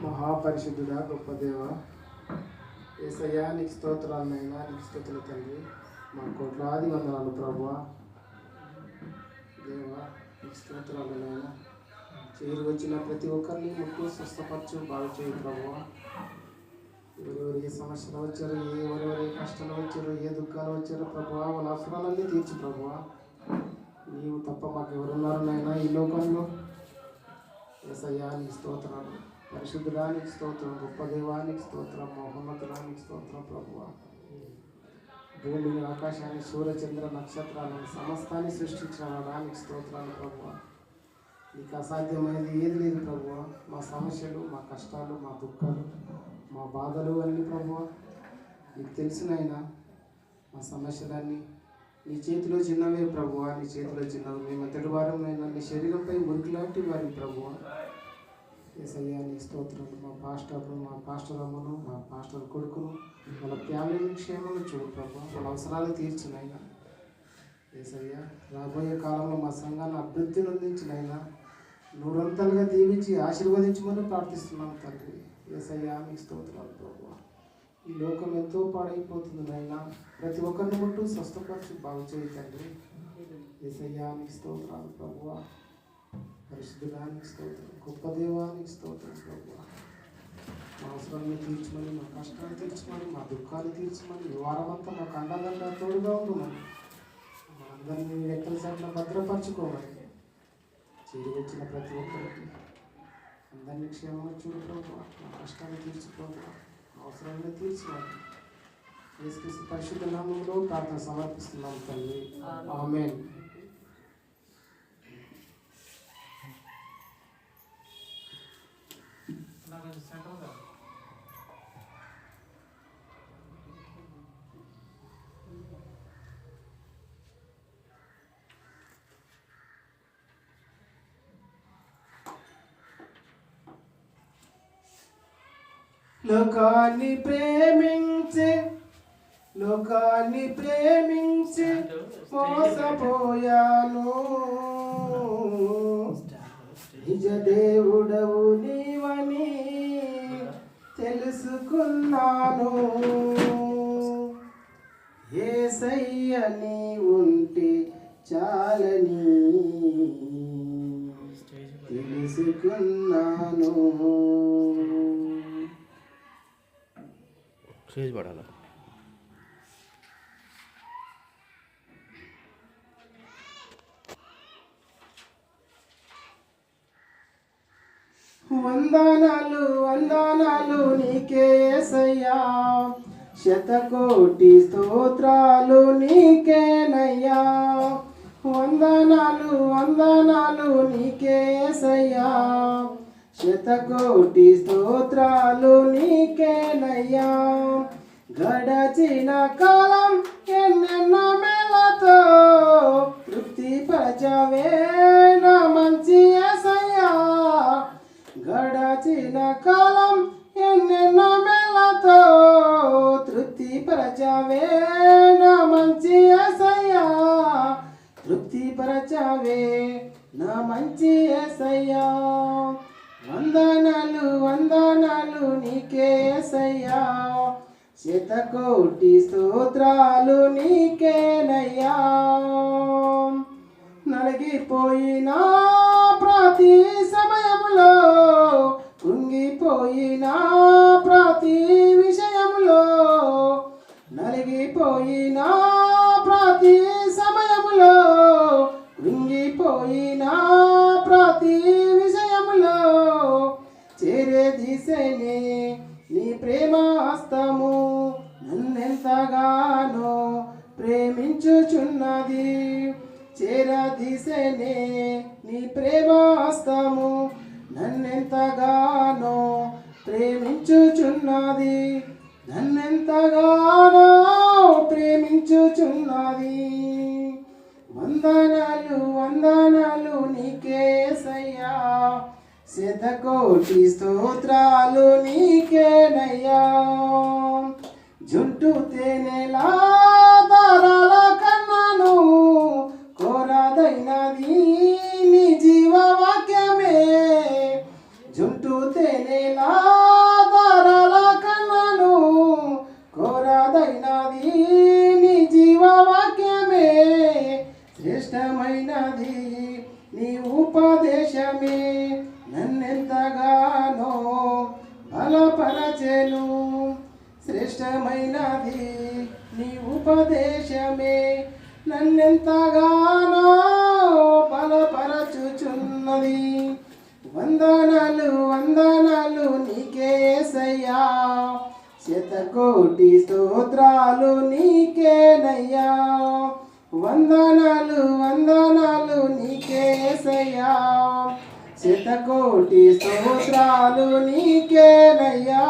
మహాపరిశుద్ధుడా గొప్ప దేవ యేసయ్యా నీకు స్తోత్రాలనైనా నీకు స్తుతులు తండ్రి. మా కోట్లాది వందనాలు ప్రభువా. దేవా నీకు స్తోత్రాలనైనా చేరు వచ్చిన ప్రతి ఒక్కరిని ముక్కు స్వస్థపరచు బాగు చేయి ప్రభువా. ఎవరెవరు ఏ సమస్యలు వచ్చారో, ఎవరెవరు ఏ కష్టాలు వచ్చారో, ఏ దుఃఖాలు వచ్చారో ప్రభువా, వాళ్ళ అవసరాలన్నీ తీర్చు ప్రభువా. నీవు తప్ప మాకు ఎవరున్నారు నాయనా ఈ లోకంలో. యేసయ్యా నీకు స్తోత్రాలు. పరిశుద్ధుడానికి స్తోత్రం, గొప్ప దేవానికి స్తోత్రం, మహోన్నతుడానికి స్తోత్రం ప్రభువా. భూమిని, ఆకాశాన్ని, సూర్యచంద్ర నక్షత్రాలను సమస్తాన్ని సృష్టించిన వాడానికి స్తోత్రాలు ప్రభువా. నీకు అసాధ్యమైనది ఏది లేదు ప్రభువా. మా సమస్యలు, మా కష్టాలు, మా దుఃఖాలు, మా బాధలు అన్నీ ప్రభువా నీకు తెలిసినైనా మా సమస్యలన్నీ నీ చేతిలో చిన్నవే ప్రభువా. నీ చేతిలో చిన్నవి. మేము ఎంతటి వారమైనా నీ శరీరంపై మురికి లాంటి వారి ప్రభువా. యేసయ్యా నీ స్తోత్రాలు. మా పాస్టర్ అమ్మను, మా పాస్టర్ కొడుకును, వాళ్ళ ఫ్యామిలీ క్షేమంలో చూడు ప్రభు. వాళ్ళ అవసరాలు తీర్చినైనా యేసయ్యా. రాబోయే కాలంలో మా సంఘాన్ని అభివృద్ధి నొందించినైనా నూరంతలుగా దీవించి ఆశీర్వదించమని ప్రార్థిస్తున్నాం తండ్రి. యేసయ్యా నీ స్తోత్రాలు ప్రభు. ఈ లోకం ఎంతో పాడైపోతుంది నాయన. ప్రతి ఒక్కరిని ముట్టు స్వస్థపరచు బాగు చేయి తండ్రి. యేసయ్యా నీ స్తోత్రాలు ప్రభువా. పరిశుద్ధానికి స్తోత్రం, గొప్ప దేవానికి స్తోత్రం ప్రభువా. మా అవసరాన్ని తీర్చమని, మా కష్టాన్ని తీర్చమని, మా దుఃఖాన్ని తీర్చమని, ఈ వారమంతా మాకు అండదండ తోడుగా ఉండమని, మనందరినీ రెక్కల చాటున భద్రపరచుకోమని, చేరి వచ్చిన ప్రతి ఒక్కరికి అందరినీ క్షేమంగా చూడు ప్రభువా. మా కష్టాన్ని తీర్చుకోవా, అవసరాన్ని తీర్చమని యేసుక్రీస్తు పరిశుద్ధ నామములో ప్రార్థన సమర్పిస్తున్నాం తండ్రి. ఆమేన్. లోకాన్ని ప్రేమించి మోసపోయాను. నిజ దేవుడవు నీవని తెలుసుకున్నాను. యేసయ్య నీ ఉంటే చాలని తెలుసుకున్నాను. స్టేజ్ పడాలి. వందనాలు వందనాలు నీకే యేసయ్యా. శతకోటి స్తోత్రాలు నీకేనయ్యా. వందనాలు వందనాలు నీకే యేసయ్యా. శతకోటి స్తోత్రాలు నీకేనయ్యా. గడచిన కాలం ఎన్నెన్నో మేలతో తృప్తిపరచవే నా మంచి యేసయ్యా. గడచిన కాలం ఎన్నెన్నో మేలతో తృప్తిపరచవే నా మంచి యేసయ్యా. తృప్తిపరచవే నా మంచి యేసయ్యా. వందనాలు వందనాలు నీకే యేసయ్యా. శతకోటి స్తోత్రాలు నీకేనయ్యా. నలిగిపోయిన ప్రతి సమయములో, కృంగిపోయిన ప్రతి విషయములో, నలిగిపోయిన ప్రతి సమయములో, కృంగిపోయిన ప్రతి విషయములో చేరేదీసేనే నీ ప్రేమ హస్తము నన్నెంతగానో ప్రేమించుచున్నది. చేరదీసేనే నీ ప్రేమ హస్తము నన్నెంతగానో ప్రేమించుచున్నది. నన్నెంతగానో ప్రేమించుచున్నది. వందనాలు వందనాలు నీకే యేసయ్యా. శతకోటి స్తోత్రాలు నీకేనయ్యా. జుంటు తేనెలా దారాల కన్నాను కోరదైనది శ్రేష్టమైనది నీ ఉపదేశమే నన్నెంతగానో బలపరచెను. శ్రేష్టమైనది నీ ఉపదేశమే నన్నెంతగానో బలపరచుచున్నది. వందనాలు వందనాలు నీకే యేసయ్యా, శతకోటి స్తోత్రాలు నీకేనయ్యా. వందనాలు వందనాలు నీకే యేసయ్యా, శతకోటి స్తోత్రాలు నీకేనయ్యా.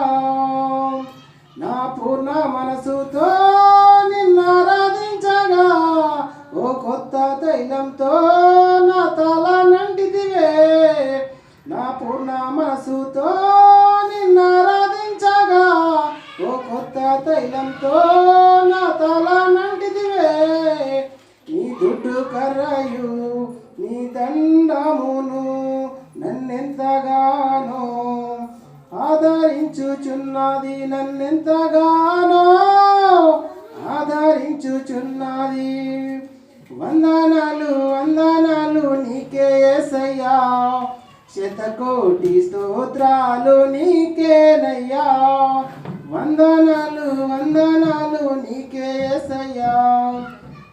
నా పూర్ణ మనసుతో నిన్నారాధించగా ఓ కొత్త తైలంతో నా తల నంటిదివే. నా పూర్ణ మనసుతో నిన్నారాధించగా ఓ కొత్త తైలంతో నా తల నంటిదివే. నీ దుడ్డు కర్రయు నీ దండమును నన్నెంతగానో ఆదరించుచున్నది. నన్నెంతగానో ఆదరించుచున్నది. వందనాలు వందనాలు నీకే యేసయ్యా, శతకోటి స్తోత్రాలు నీకేనయ్యా. వందనాలు వందనాలు నీకే యేసయ్యా,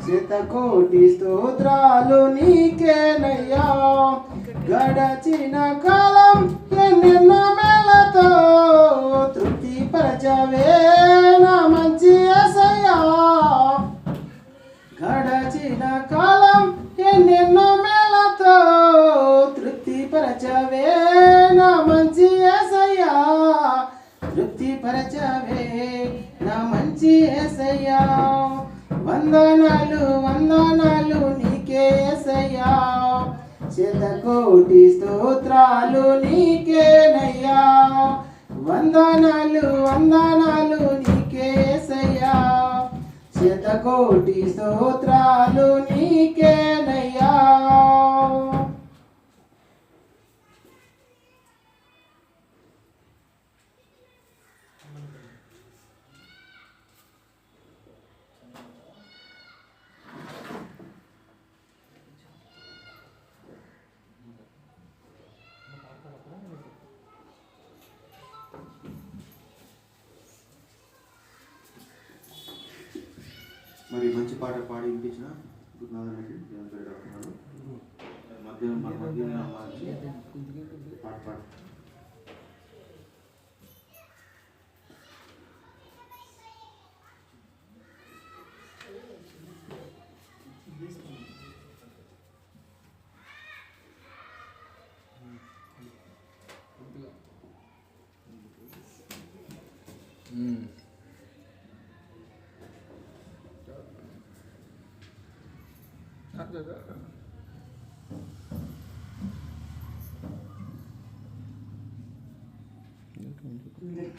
శతకోటి స్తోత్రాలు నీకేనయ్యా. గడచిన కాలం ఎన్నెన్నో మేలతో తృప్తి పరచవే నా మంచి యేసయ్యా. గడచిన కాలం ఎన్నెన్నో మేలతో తృప్తి పరచవే నా మంచి యేసయ్యా. తృప్తి పరచవే నా మంచి యేసయ్యా. వందనాలు వందనాలు నీకే యేసయ్యా, శతకోటి స్తోత్రాలు నీకేనయ్యా. వందనాలు వందనాలు నీకే యేసయ్యా, శతకోటి స్తోత్రాలు నీకేనయ్యా. మరి మంచి పాట పాడి వినిపించిన గురునాథునికి దేవుని మధ్యాహ్నం పాట పాడు.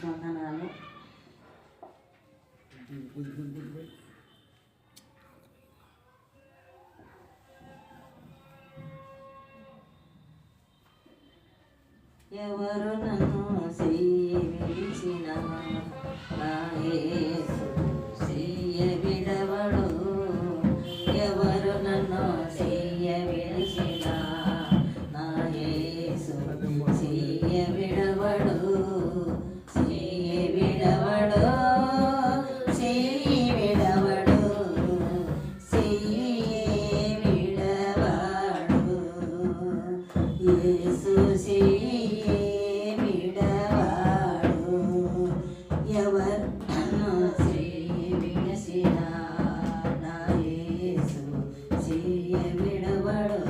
వందనాలు. ఎవరు నన్ను చెయ్యి విడిచిన నా యేసు చెయ్య విడవడు. ఎవరు నన్ను చెయ్య విడిచిన నా యేసు చెయ్య విడవడు. చెయ్య విడవడు చెయ్యి విడవడు చెయ్యి విడవడు. యేసు చెయ్యి విడవడు. ఎవరు నన్ను చెయ్యి విడిచిన నా యేసు చెయ్య విడవడు.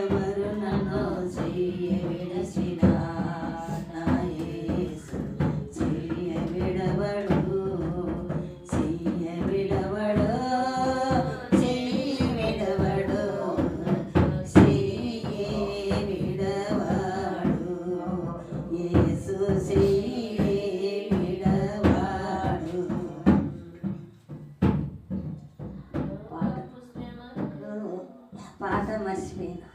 ఎవరు నన్ను చెయ్య విడిచిన నా యేసు చెయ్య విడవడు. చెయ్య విడవడు చెయ్యి విడవడు చెయ్యి విడవడు. యేసు చెయ్యి విడవడు. పాట మర్చిపోయినా.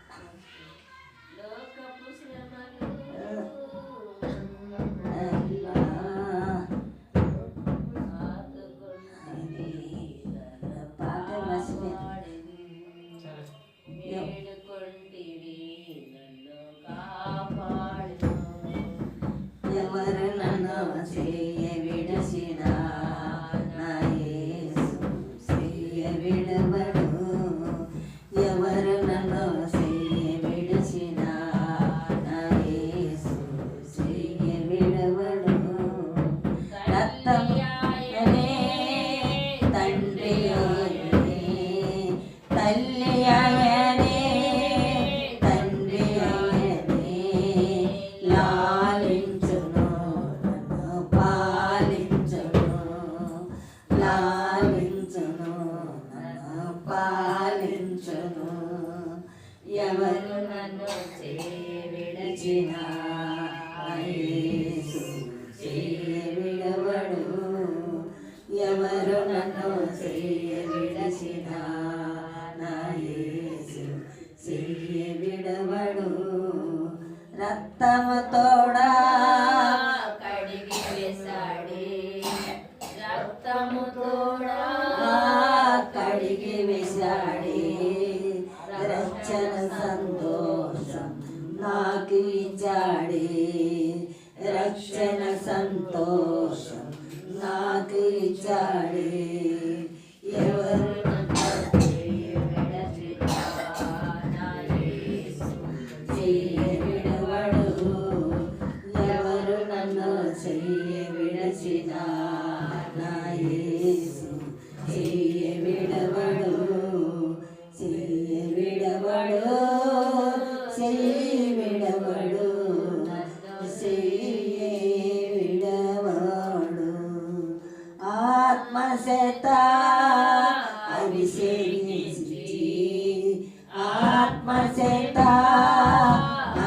పాట మర్చిపోయినా. ఆయనే తల్లి ఆయనే తండ్రి ఆయనే లాలించును నన్ను పాలించును లాలించును నన్ను పాలించును ఎవరు నన్ను విడచిన యేసు విడవడు ఎవరు నన్ను విడచిన నా యేసు విడవడు రక్తము తోడా కడిగి వేసాడే రక్తము తోడా కడిగి వేసాడే రక్షణ సంతోషం నాకు ఇచ్చాడే రక్షణ సంతోషం నాకు ఇచ్చాడే ఎవరు విడవడు ఎవరు నన్ను విడచిన నా యేసు విడవడు విడవడు విడవడు విడవడు ఆత్మశత అభిషేకించి ఆత్మశత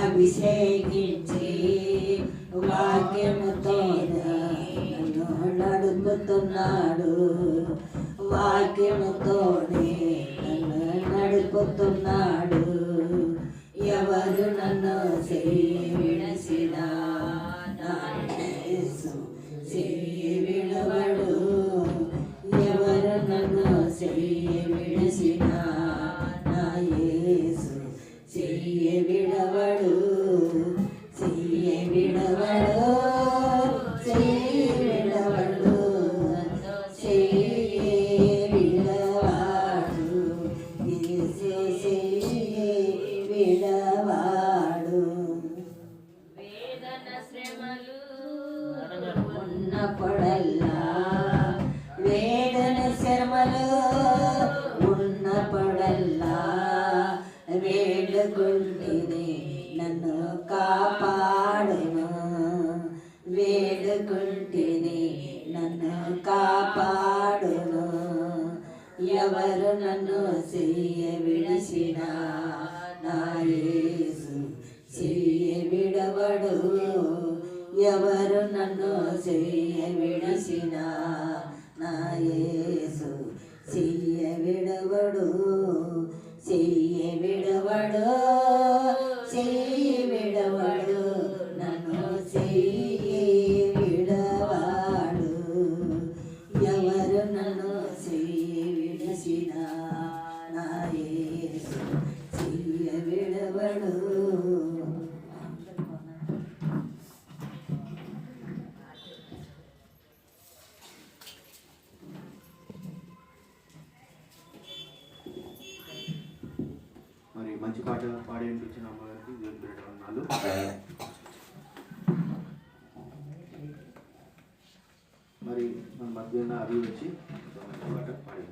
అభిషేకించి వాక్యముతో నన్ను నడుపుతున్నాడు వాక్యముతోనే నన్ను నడుపుతున్నాడు ఎవరు నన్ను విడసిన నా యేసు విడవడు ఎవరు నన్ను విడసిన నా యేసు విడవడు విడవడు విడవడు విడవాడు వేదన శ్రమలు ఉన్నప్పుడల్లా వేదన శ్రమలు ఉన్నప్పుడల్లా వేడుకుంటేనే నన్ను కాపాడును వేడుకుంటేనే నన్ను కాపాడును ఎవరు నన్ను విడచిన నా యేసు విడవడు ఎవరు నన్ను విడచిన నా యేసు విడవడు విడవడు విడవడు నన్ను విడవాడు ఎవరు నన్ను విడచిన నా యేసు విడవడు మరి మంచి పాట పాడి వినిపించిన అమ్మగారికి దేవుని పేరిట వందనాలు. మరి మన మధ్యన అవి వచ్చి మంచి పాట పాడి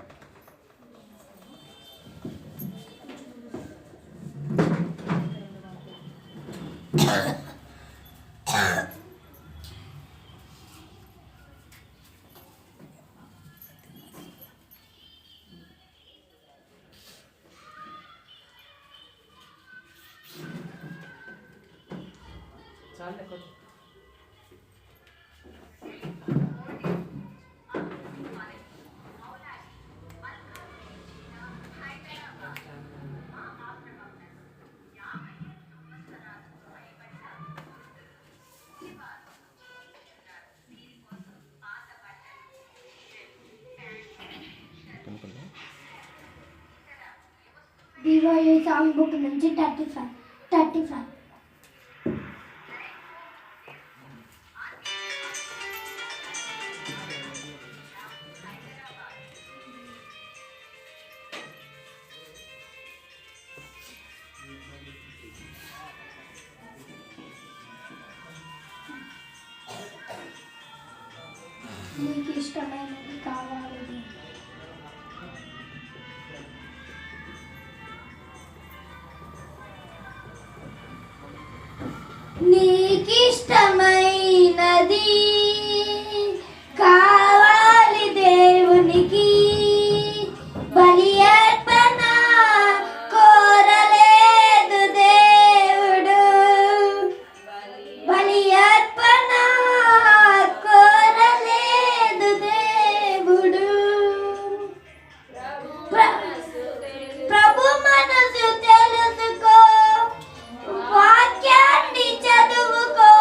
DYA సాంగ్ బుక్ నుంచి 35 నీకు ఇష్టమైనది కావాలి నీకిష్టమైనది కావాలి దేవునికి, బలి అర్పణ కోరలేదు దేవుడు, బలి అర్పణ కోరలేదు దేవుడు. ప్రభు మనసు తెలుసుకో, వాక్యాన్ని చదువుకో,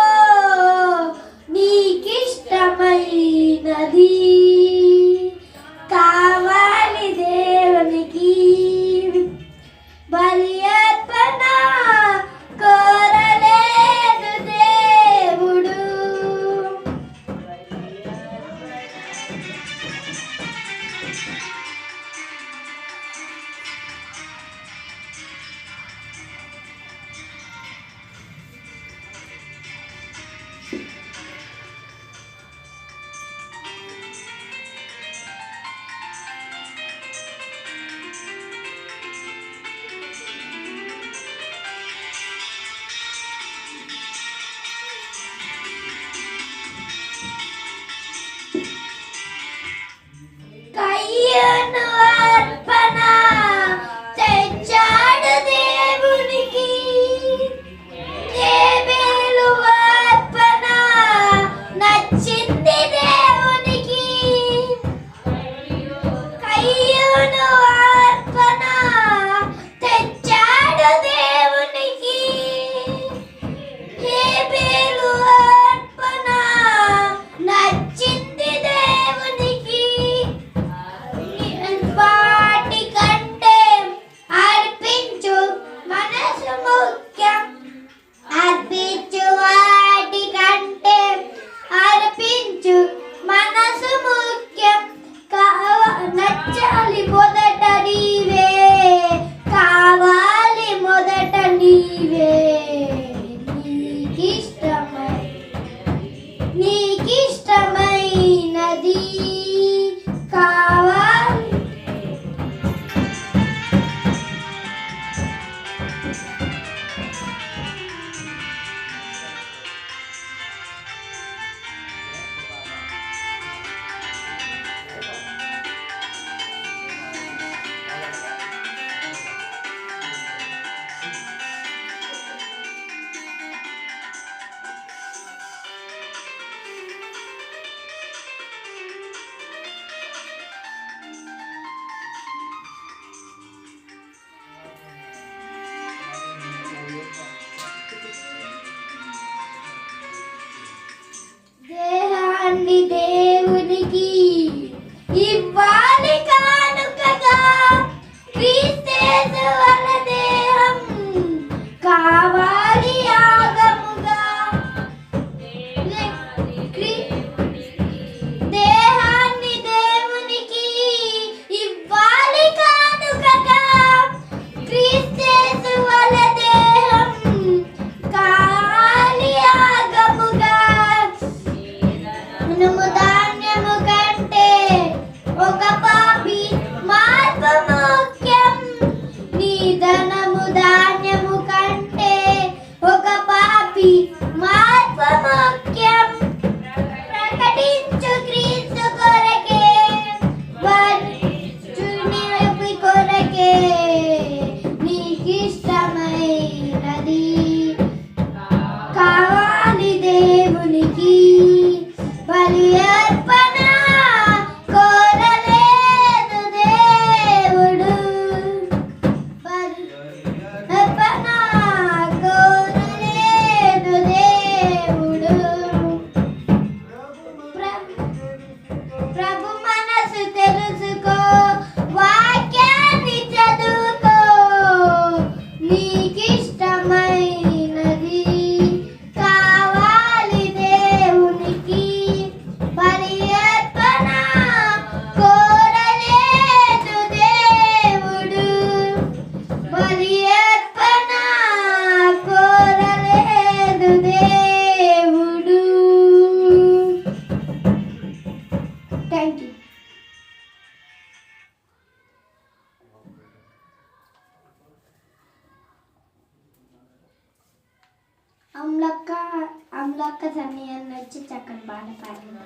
అక్క సన్నీ అన్న వచ్చి చక్కని పాట పాడింది.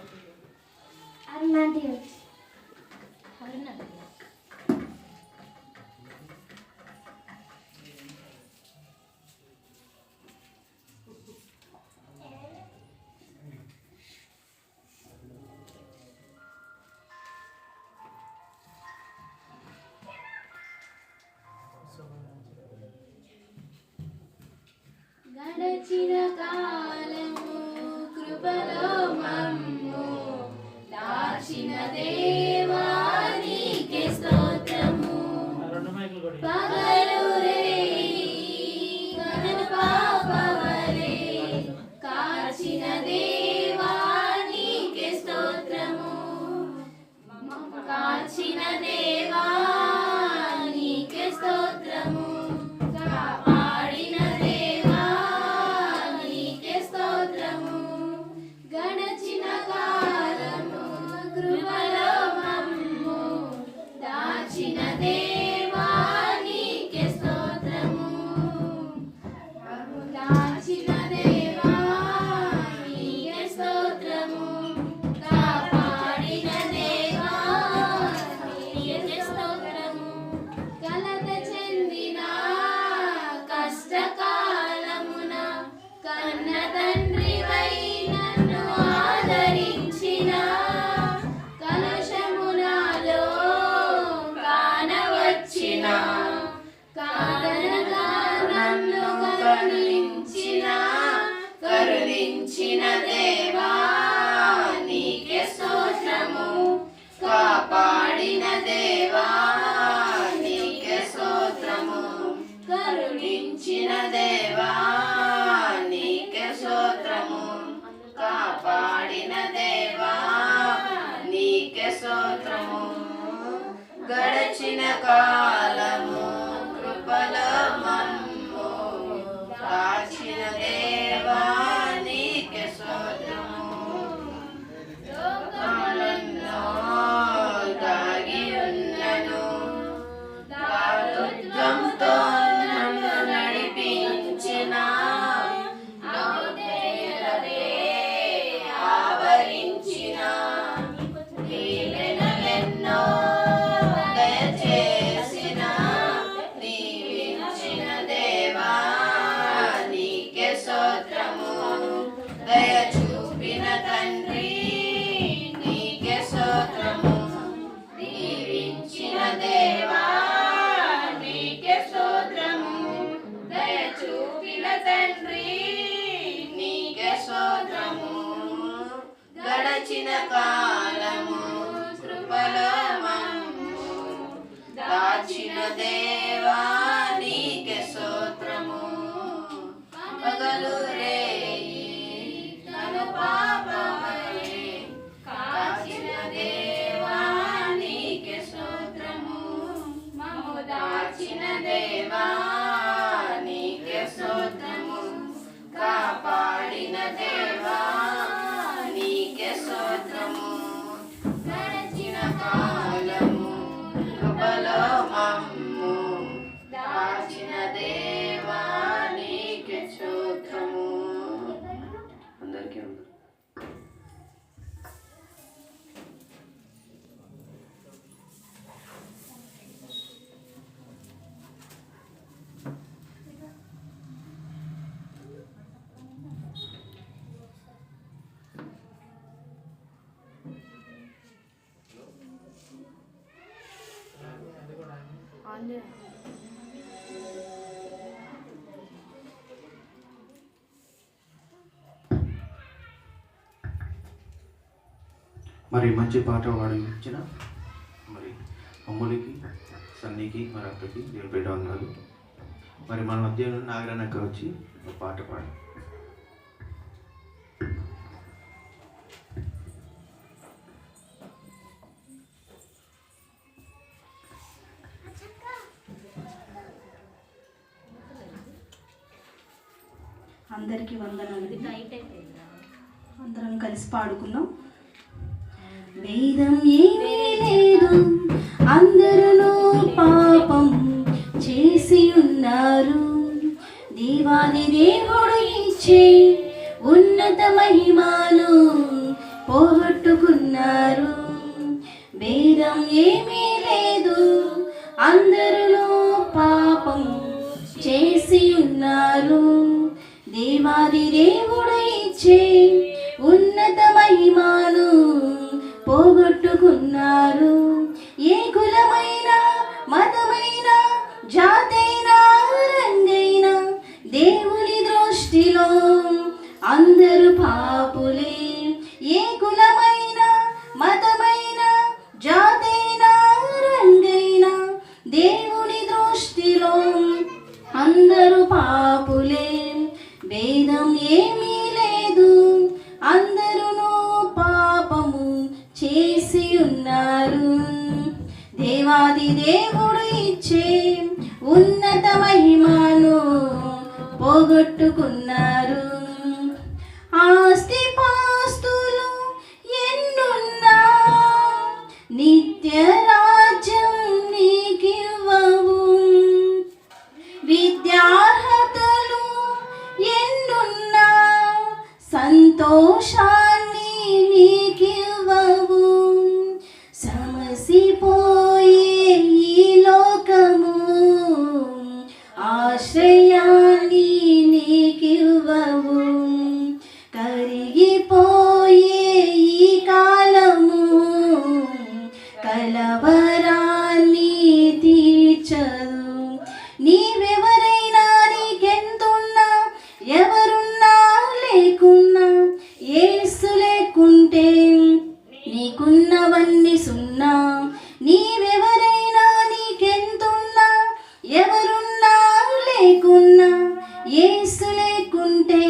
అరుణాది వచ్చి గడచిన కాలము కృపలో మమ్ము దాచిన దేవా నీకే స్తోత్రము. పగలు రేయి గగన పాపవలే కాచిన దేవా నీకే స్తోత్రము. కాచిన దేవా నీకే స్తోత్రము. గడచిన కాలము కృపలో మమ్ము దాచిన దేవా నీకే స్తోత్రము. దాచిన దేవా నీకే స్తోత్రము. కాపాడిన దేవా నీకే స్తోత్రము. కలత చెందిన కష్టకాలమున కన్న తండ్రివై నన్ను ఆదరించిన కలశమునాలో కానవచ్చిన కాదనగా నన్ను కరుణించిన దేవా నీకే స్తోత్రము. కాపాడిన దేవా నీకే స్తోత్రము. కరుణించిన దేవా నీకే స్తోత్రము. కాపాడిన దేవా నీకే స్తోత్రము. గడచిన కాలము కృపలో మమ్ము దాచిన దేవా నీకే స్తోత్రము. లోకములో దాగి ఉన్నను దాతృత్వంతో నన్ను నడిపించిన ఆవరించిన దీవెనలెన్నో దయచేసిన దీవించిన దేవా నీకే స్తోత్రము. దయ చూపిన తండ్రి నీకే స్తోత్రము. దీవించిన దేవా నీకే స్తోత్రము. దయ చూపిన తండ్రి నీకే స్తోత్రము. గడచిన కాలము కృపలో మమ్ము దాచిన దేవా నీకే స్తోత్రము. పగలు రేయి కను పాపవలే కాచిన దేవా నీకే స్తోత్రము. మమ్ము దాచిన దేవా నీకే స్తోత్రము. కాపాడిన దేవా నీకే స్తోత్రము. గడచిన కాలము కృపలో మమ్ము దాచిన దేవా నీకే స్తోత్రము. అందరికీ మరి మంచి పాట పాడించిన మరి అమ్ములకి సన్నీకి మరి అక్కకి దేవుని పేట వందనాలు. మరి మన మధ్య నాగరానక్క వచ్చి ఒక పాట పాడు. అందరికీ వందనాలు. అందరం కలిసి పాడుకున్నాం. వేదం ఏమీ లేదు, అందరూ పాపం చేసి ఉన్నారు. దేవాది దేవుడు ఇచ్చే ఉన్నతమైన మహిమను పోగొట్టుకున్నారు. భేదం ఏమీ లేదు, అందరూ పాపం చేసి ఉన్నారు. దేవాది దేవుడు ఇచ్చే ఉన్నత మహిమను పోగొట్టుకున్నారు. ఏ కులమైన మతమైన జాతైన రంగైన దేవుని దృష్టిలో అందరూ పాపులే. ఏ కులమైన మతమైన జాతైన రంగైన దేవుని దృష్టిలో అందరూ పాపులే. భేదం ఏమీ లేదు, అందరూ పాపము చేసి ఉన్నారు. దేవాది దేవుడు ఇచ్చే ఉన్నత మహిమను పోగొట్టుకున్నారు. ఆస్తి పాస్తులు ఎన్నున్నా నిత్య రాజ్యం నీకివ్వవు. విద్యార్హతలు ఎన్నున్నా సంతోషాన్ని నీకివ్వవు. సమసిపోయే ఈ లోకము ఆశ్రయాన్ని నీకివ్వవు. కరిగిపోయే ఈ కాలము కలవరాన్ని తీర్చదు. నీవెవరైనా నీకెంతున్నా ఎవరున్నా లేకున్నా యేసు లేకుంటే నీకున్నవన్నీ సున్నా. నీవెవరైనా నీకెంతున్నా ఎవరున్నా లేకున్నా యేసు లేకుంటే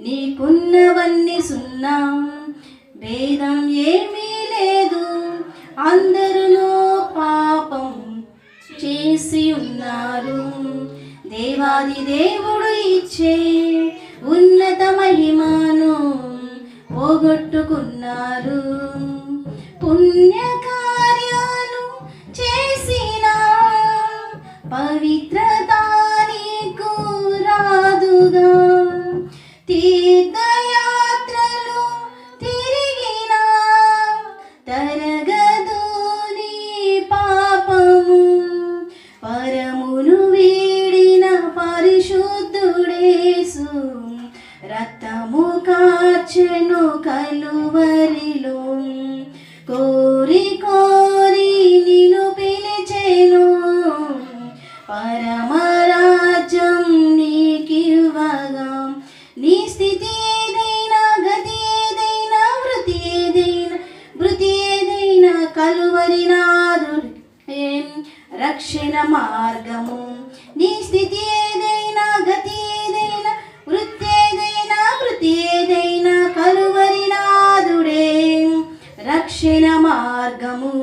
నీకున్నవన్నీ సున్నా. భేదం ఏమీ లేదు, అందరూ పాపం చేసి ఉన్నారు. దేవాది దేవుడు ఇచ్చే ఉన్నత మహిమను పోగొట్టుకున్నారు. పుణ్యకార్యాలు చేసిన పవిత్రత నీకు రాదుగా. తీర్థయాత్రలు తిరిగిన తరగదు నీ పాపము. పరమును వీడిన పరిశుద్ధుడేసు రక్తము కార్చెను కలువరిలో. కోరి కోరి నిన్ను పిలిచెను, పరమరాజ్యం నీకివ్వగా. నీ స్థితి ఏదైనా గతి ఏదైనా వృత్తి ఏదైనా కలువరినాథుడు రక్షణ మార్గము. నీ స్థితి ఏదైనా గతి ఏదైనా వృత్తి ఏదైనా కలువరినాథుడే రక్షణ మార్గము.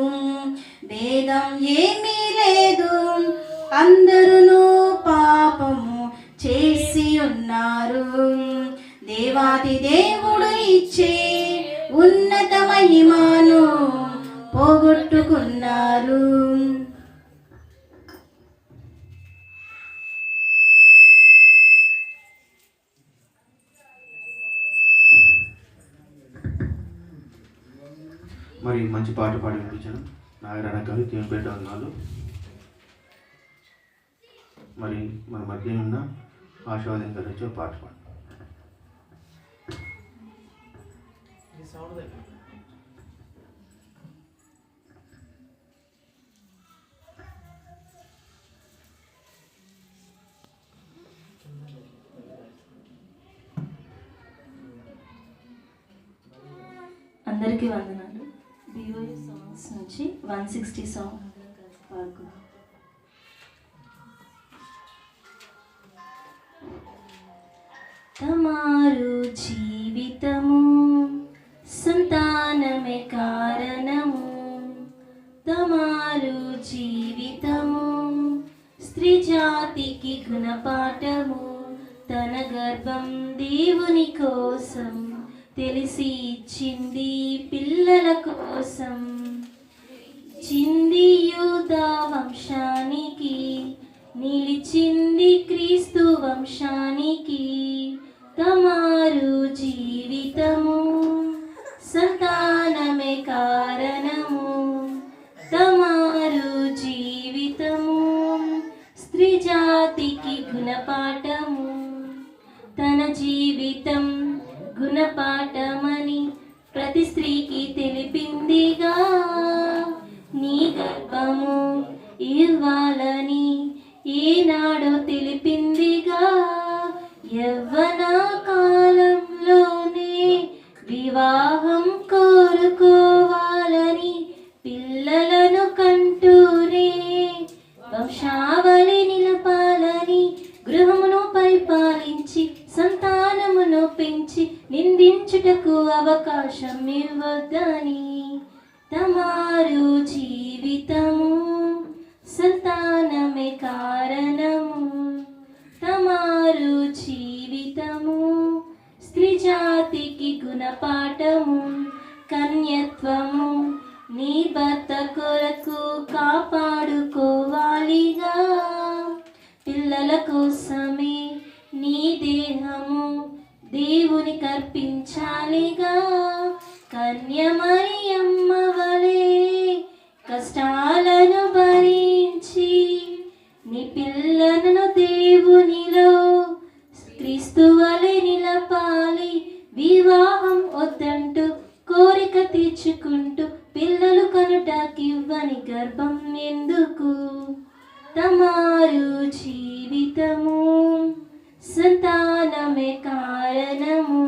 భేదం ఏమీ లేదు, అందరూ పాపము చేసి ఉన్నారు. దేవాది దేవుడు ఇచ్చే ఉన్నత మహిమను పోగొట్టుకున్నారు. మరి మంచి పాట పాడి వినిపించాను నాగరాణ గారు దేవుని బిడ్డ వందనాలు. మరి మన మధ్య ఉన్న ఆశీర్వాదం గురించి పాట పాడు. అందరికీ వందనాలు. BOA సాంగ్స్ నుంచి 160 సాంగ్ పాడుకుందాం. తమారు జీవితము సంతానమే కారణము. తమారు జీవితము స్త్రీ జాతికి గుణపాఠము. తన గర్భం దేవుని కోసం తెలిసి ఇచ్చింది పిల్లల కోసం. చింది యూదా వంశానికి నిలిచింది క్రీస్తు వంశానికి. తమారు జీవితం గుణపాఠము తన జీవితం గుణపాఠమని ప్రతి స్త్రీకి తెలిపిందిగా నీ గర్భము ఇవ్వాలని ఏనాడో తెలిపిందిగా యవ్వన కాలంలోనే వివాహం కోరుకోవాలని పిల్లలను కంటూనే వంశావళి నిలపాలని గృహమును పరిపాలించి సంతానమును పెంచి నిందించుటకు అవకాశం ఇవ్వద్దని తమారు జీవితము సంతానమే కారణము తమారు జీవితము స్త్రీ జాతికి గుణపాఠము కన్యత్వము నీ భర్త కొరకు కాపాడుకోవాలిగా పిల్లల కోసమే నీ దేహము దేవునికి అర్పించాలిగా కన్యమరియమ్మ వలె కష్టాలను భరించి నీ పిల్లలను దేవునిలో క్రీస్తు వలె నిలపాలి వివాహం వద్దంటూ కోరిక తీర్చుకుంటూ పిల్లలు కనుటకివ్వని గర్భం ఎందుకు తమారు జీవితము సంతానమే కారణము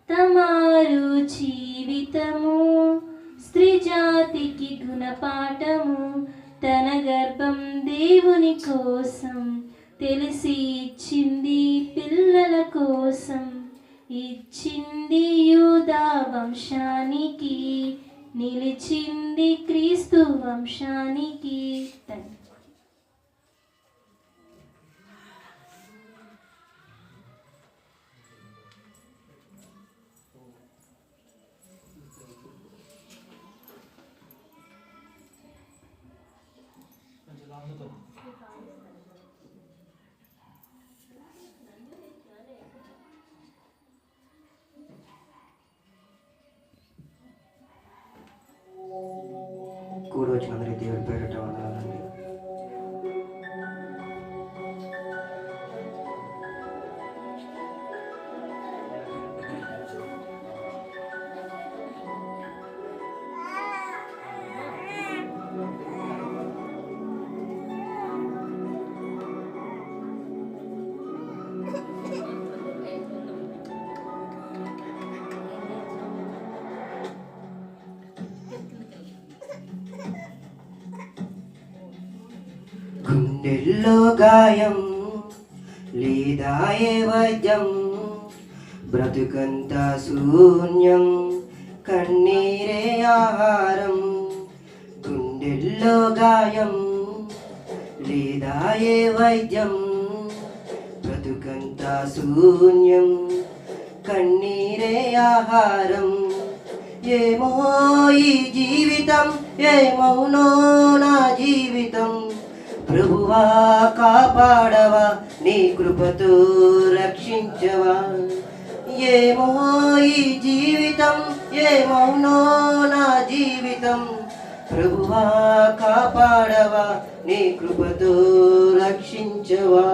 తమారు జీవితము స్త్రీ జాతికి గుణపాఠము తన గర్భం దేవుని కోసం తెలిసి ఇచ్చింది పిల్లల కోసం ఇచ్చింది యూదా వంశానికి నిలిచింది క్రీస్తు వంశానికి. కూడి వచ్చిన అందరి దేవుడి పేరిట వందనాలండి. గుండెల్లో గాయం లేదా ఏ వైద్యం బ్రతుకంతా శూన్యం కన్నీరే ఆహారం. గుండెల్లో గాయం లేదా ఏ వైద్యం బ్రతుకంతా శూన్యం కన్నీరే ఆహారం. ఏమో ఈ జీవితం ఏమౌనో నా జీవితం ప్రభువా కాపాడవా నీ కృపతో రక్షించవా. ఏమో ఈ జీవితం ఏమౌనో నా జీవితం ప్రభువా కాపాడవా నీ కృపతో రక్షించవా.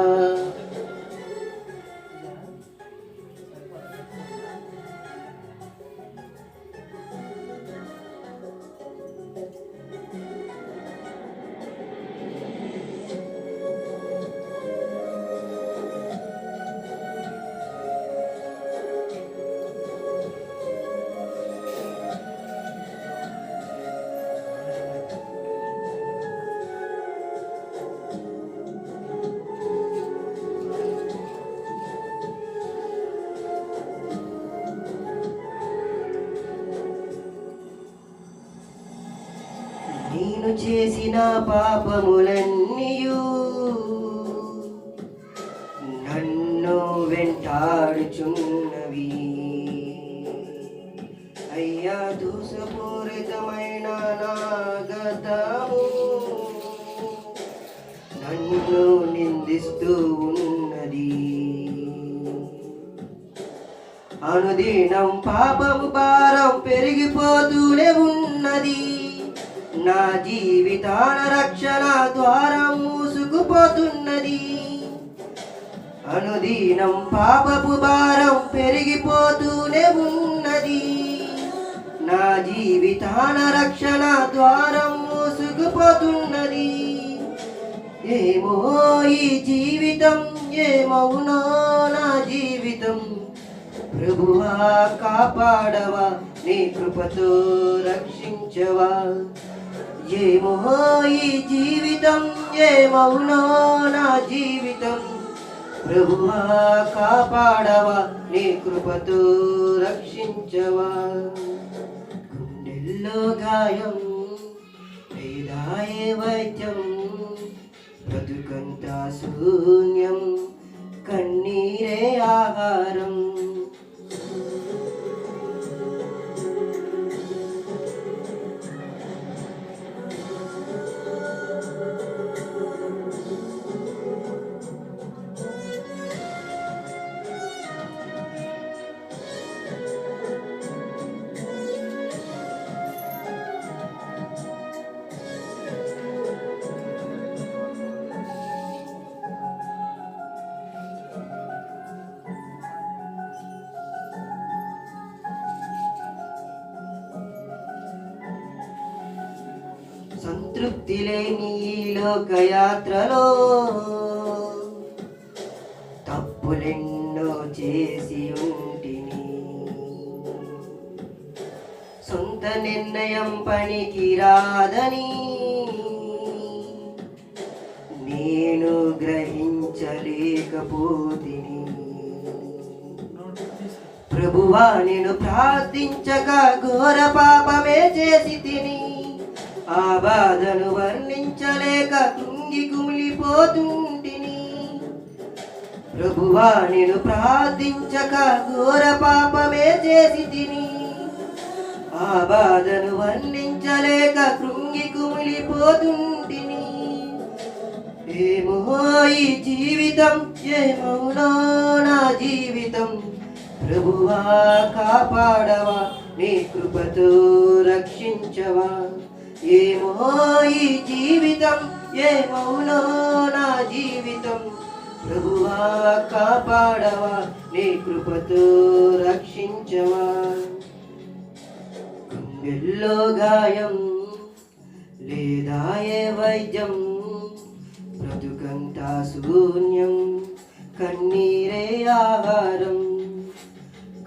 నేను చేసిన పాపములన్నీయు నన్ను వెంటాడుచున్నవి. అయ్యా దోషపూరితమైన నా గతము నన్ను నిందిస్తూ ఉన్నది. అనుదినం పాపము భారం పెరిగిపోతూనే ఉన్నది. నా జీవితాల రక్షణ ద్వారం మూసుకుపోతున్నది. అనుదినం పాపపు భారం పెరిగిపోతూనే ఉన్నది. నా జీవితాన రక్షణ ద్వారం మూసుకుపోతున్నది. ఏమో ఈ జీవితం, ఏమవునో నా జీవితం. ప్రభువా కాపాడవా, నీ కృపతో రక్షించవా. ఏమో ఈ జీవితం, ఏమవునో నా జీవితం. ప్రభువా కాపాడవా, నీ కృపతో రక్షించవా. గుండెల్లో గాయం లేదా ఏ వైద్యం, బ్రతుకంతా శూన్యం, కన్నీరే ఆహారం. సంతృప్తి లేని ఈ లోకయాత్రలో తప్పులెన్నో చేసి ఉంటిని. సొంత నిర్ణయం పనికి రాదని నేను గ్రహించలేకపోతిని. ప్రభువా నేను ప్రార్థించక ఘోర పాపమే చేసి తిని. ఆ బాధను వర్ణించలేక కృంగి కుమిలిపోతుంటిని. ప్రభువా నేను ప్రార్థించక ఘోర పాపమే చేసి తిని. ఆ బాధను వర్ణించలేక కృంగి కుమిలిపోతుంటిని. ఏమో ఈ జీవితం, ఏమవునో నా జీవితం. ప్రభువా కాపాడవా, నీ కృపతో రక్షించవా. ఏమో ఈ జీవితం, ఏమవునో నా జీవితం. ప్రభువా కాపాడవా, నీ కృపతో రక్షించవా. గుండెల్లో గాయం లేదా ఏ వైద్యం, బ్రతుకంతా శూన్యం, కన్నీరే ఆహారం.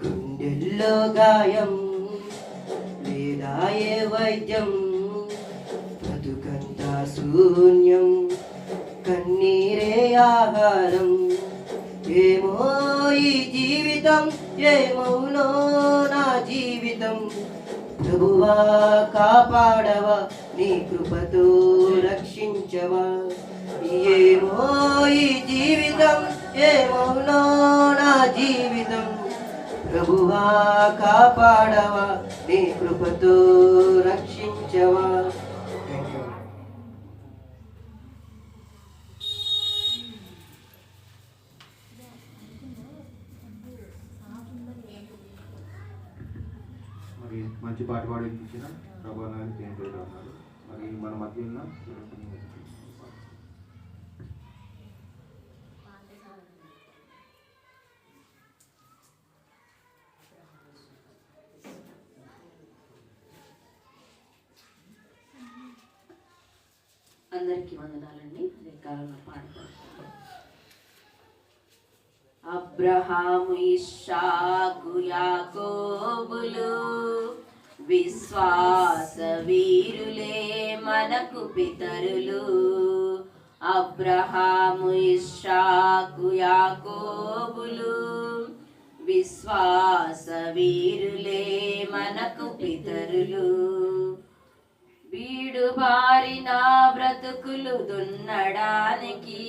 గుండెల్లో గాయం లేదా ఏ వైద్యం, బ్రతుకంతా శూన్యం, కన్నీరే ఆహారం. ఏమో ఈ జీవితం, ఏమవునో నా జీవితం. ప్రభువా కాపాడవా, నీ కృపతో రక్షించవా. ఏమో ఈ జీవితం, ఏమవునో నా జీవితం. ప్రభువా కాపాడవా, నీ కృపతో రక్షించవా. మరి మంచి పాట పాడించిన ప్రభా గారి దేవుడు అన్నారు. మరి మన మధ్య ఉన్న అందరికీ వందనాలండి. అదే కాలంలో పాడుకుంటాం. అబ్రహాము ఇస్సాకు యాకోబులు విశ్వాస వీరులే మనకు పితరులు. అబ్రహాము ఇస్సాకు యాకోబులు విశ్వాస వీరులే మనకు పితరులు. బీడు బారిన బ్రతుకులు దున్నడానికి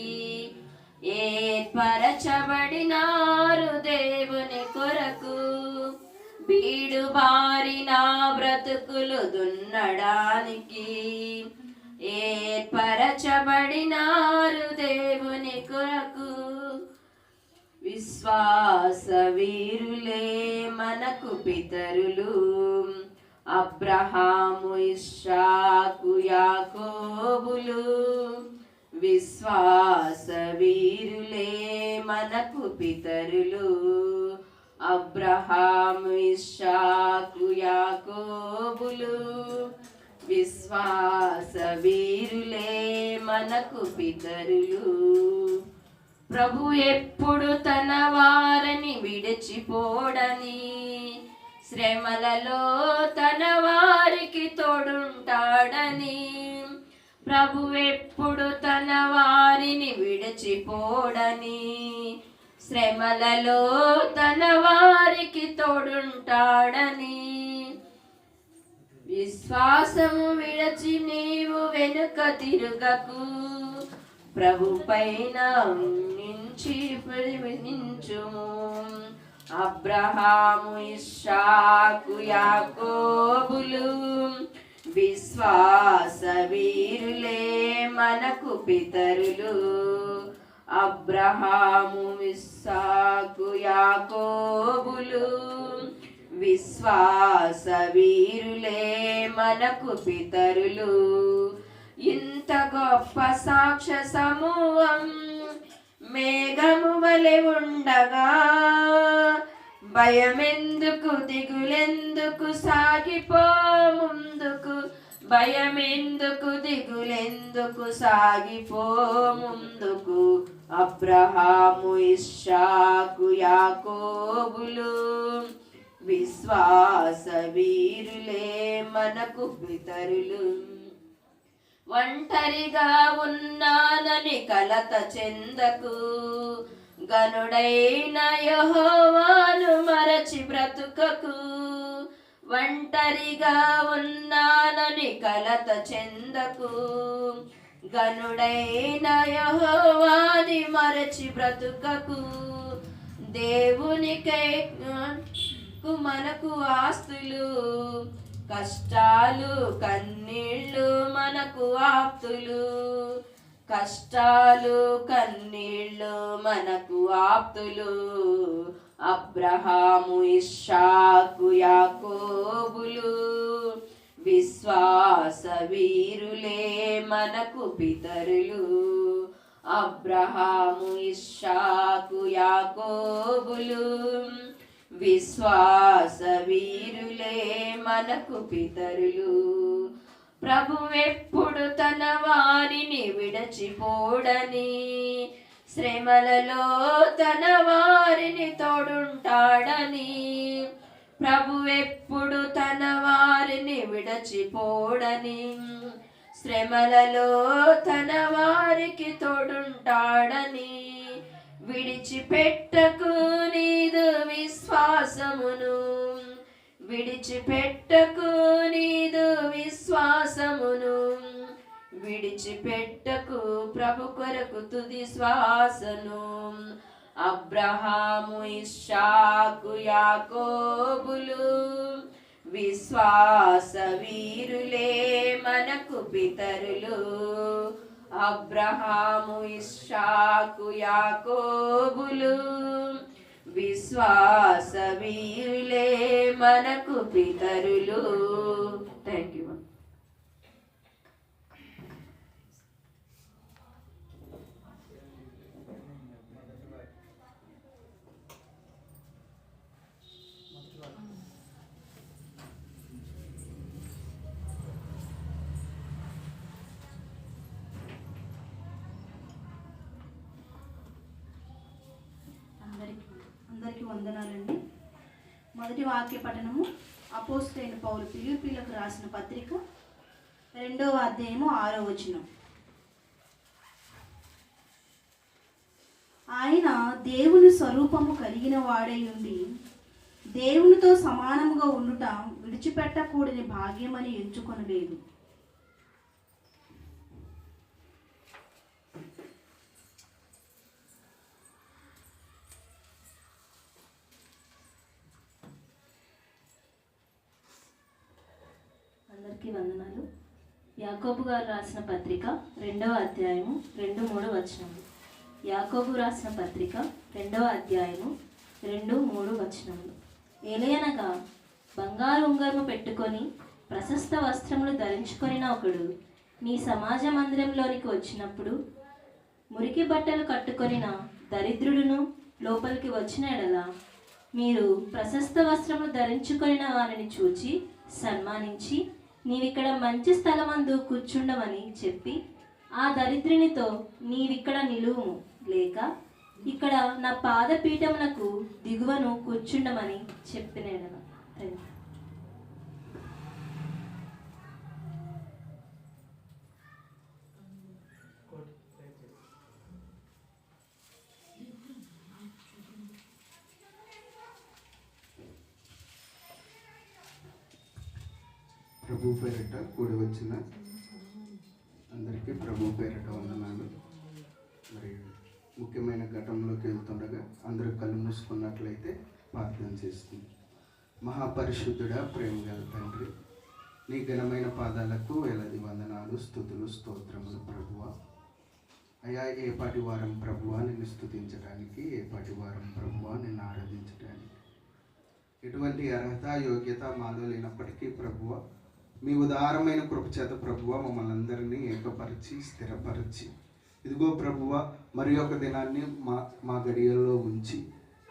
ఏర్పరచబడినారు దేవుని కొరకు. బీడు బారిన బ్రతుకులు దున్నడానికి ఏర్పరచబడినారు దేవుని కొరకు. విశ్వాస వీరులే మనకు పితరులు. అబ్రహాము ఇస్సాకు యాకోబులు విశ్వాస వీరులే మనకు పితరులు. అబ్రహాము ఇస్సాకు యాకోబులు విశ్వాస వీరులే మనకు పితరులు. ప్రభు ఎప్పుడు తన వారిని విడిచిపోడని, శ్రమలలో తన వారికి తోడుంటాడని. ప్రభు ఎప్పుడు తన వారిని విడిచిపోడని, శ్రమలలో తన వారికి తోడుంటాడని. విశ్వాసము విడచి నీవు వెనుక తిరుగకు, ప్రభు పైన నుంచి నించుము. అబ్రహాము ఇస్సాకు యాకోబులు విశ్వాస వీరులే మనకు పితరులు. అబ్రహాము ఇస్సాకు యాకోబులు విశ్వాస వీరులే మనకు పితరులు. ఇంత గొప్ప సాక్ష్య సమూహం మేఘము వలె ఉండగా, భయమెందుకు దిగులెందుకు సాగిపో ముందుకు. భయమెందుకు దిగులెందుకు సాగిపో ముందుకు. అబ్రహాము ఇస్సాకు యాకోబులు విశ్వాస వీరులే మనకు పితరులు. ఒంటరిగా ఉన్నానని కలత చెందకు, గనుడైన యెహోవాను మరచి బ్రతుకకు. ఒంటరిగా ఉన్నానని కలత చెందకు, గనుడైన యెహోవాని మరచి బ్రతుకకు. దేవునికై మనకు ఆస్తులు, కష్టాలు కన్నీళ్ళు మనకు ఆప్తులు. కష్టాలు కన్నీళ్ళు మనకు ఆప్తులు. అబ్రహాము ఇస్సాకు యాకోబులు విశ్వాస వీరులే మనకు పితరులు. అబ్రహాము ఇస్సాకు యాకోబులు విశ్వాస వీరులే మనకు పితరులు. ప్రభు ఎప్పుడు తన వారిని విడిచిపోడని, శ్రమలలో తన వారిని తోడుంటాడని. ప్రభు ఎప్పుడు తన వారిని విడిచిపోడని, శ్రమలలో తన వారికి తోడుంటాడని. విడిచిపెట్టకు నీదు విశ్వాసమును, విడిచిపెట్టకు నీదు విశ్వాసమును. విడిచిపెట్టకు ప్రభు కొరకు తుది శ్వాసను. అబ్రహాము ఇస్సాకు యాకోబులు విశ్వాస వీరులే మనకు పితరులు. అబ్రహాము ఇస్సాకు యాకోబులు విశ్వాస వీరులే మనకు పితరులు. Thank you. అందరికీ వందనాలండి. మొదటి వాక్య పఠనము అపోస్తలుడైన పౌలు ఫిలిప్పీయులకు రాసిన పత్రిక 2వ అధ్యాయము 6వ వచనం. ఆయన దేవుని స్వరూపము కలిగిన వాడై ఉండి దేవునితో సమానముగా ఉండుట విడిచిపెట్టకూడని భాగ్యమని ఎంచుకొనలేదు. అందరికీ వందనాలు. యాకోబు గారు రాసిన పత్రిక 2వ అధ్యాయము 2-3 వచనములు. యాకోబు రాసిన పత్రిక 2వ అధ్యాయము 2-3 వచనములు. ఏలయనగా బంగారు ఉంగరము పెట్టుకొని ప్రశస్త వస్త్రములు ధరించుకొనిన ఒకడు నీ సమాజ మందిరంలోనికి వచ్చినప్పుడు మురికి బట్టలు కట్టుకొనిన దరిద్రుడును లోపలికి వచ్చిన ఎడల మీరు ప్రశస్త వస్త్రములు ధరించుకొనిన వారిని చూచి సన్మానించి నీవిక్కడ మంచి స్థలమందు కూర్చుండమని చెప్పి ఆ దరిద్రునితో నీవిక్కడ నిలువుము, లేక ఇక్కడ నా పాదపీఠమునకు దిగువను కూర్చుండమని చెప్పిన ఎడల. ప్రభు పేరిట కూడి వచ్చిన అందరికీ ప్రభు పేరిట వందనాలు. మరి ముఖ్యమైన ఘటనలోకి వెళ్తుండగా అందరూ కళ్ళు మూసుకున్నట్లయితే ప్రార్థన చేస్తుంది. మహాపరిశుద్ధుడా, ప్రేమ గల తండ్రి, నీ ఘనమైన పాదాలకు వేలాది వందనాలు, స్తుతులు, స్తోత్రములు ప్రభువ. అయా, ఏపాటి వారం ప్రభువ నిన్ను స్తుతించడానికి, ఏపాటి వారం ప్రభువ నిన్ను ఆరాధించడానికి ఎటువంటి అర్హత యోగ్యత మాలో లేనప్పటికీ ప్రభువ మీ ఉదారమైన కృప చేత ప్రభువ మమ్మల్ని అందరినీ ఏకపరిచి స్థిరపరిచి ఇదిగో ప్రభువ మరి ఒక దినాన్ని మా గడియల్లో ఉంచి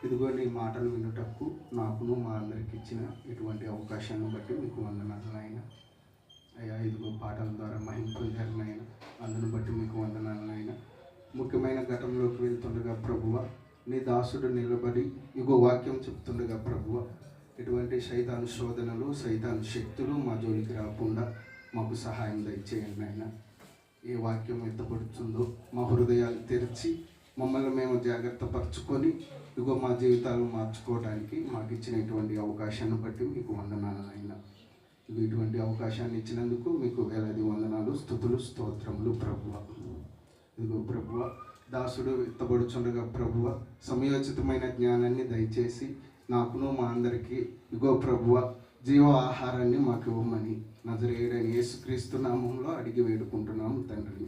ఇదిగో నీ మాటలు వినుటకు నాకును మా అందరికి ఇచ్చిన ఇటువంటి అవకాశాన్ని బట్టి మీకు వందనాలు నాయన. అయ్యా, ఇదిగో పాటల ద్వారా మహిమ పొందారు అందును బట్టి మీకు వందనాలు నాయన. ముఖ్యమైన ఘటనలోకి వెళ్తుండగా ప్రభువ నీ దాసుడు నిలబడి ఇగో వాక్యం చెప్తుండగా ప్రభువ ఎటువంటి సైతాను శోధనలు, సైతాను శక్తులు మా జోలికి రాకుండా మాకు సహాయం దయచేయండి నాయన. ఏ వాక్యం ఎత్తపడుతుందో మా హృదయాలు తెరిచి మమ్మల్ని మేము జాగ్రత్త పరచుకొని ఇగో మా జీవితాలు మార్చుకోవడానికి మాకు ఇచ్చినటువంటి అవకాశాన్ని బట్టి మీకు వందనాలు నాయన. ఇటువంటి అవకాశాన్ని ఇచ్చినందుకు మీకు వేలాది వందనాలు, స్తుతులు, స్తోత్రములు ప్రభువ. ఇదిగో ప్రభువ దాసుడు ఎత్తబడుచుండగా ప్రభువ సమయోచితమైన జ్ఞానాన్ని దయచేసి నాకును మా అందరికీ ఇగో ప్రభువ జీవ ఆహారాన్ని మాకు ఇవ్వమని నజరేయుడైన యేసుక్రీస్తు నామంలో అడిగి వేడుకుంటున్నాము తండ్రి.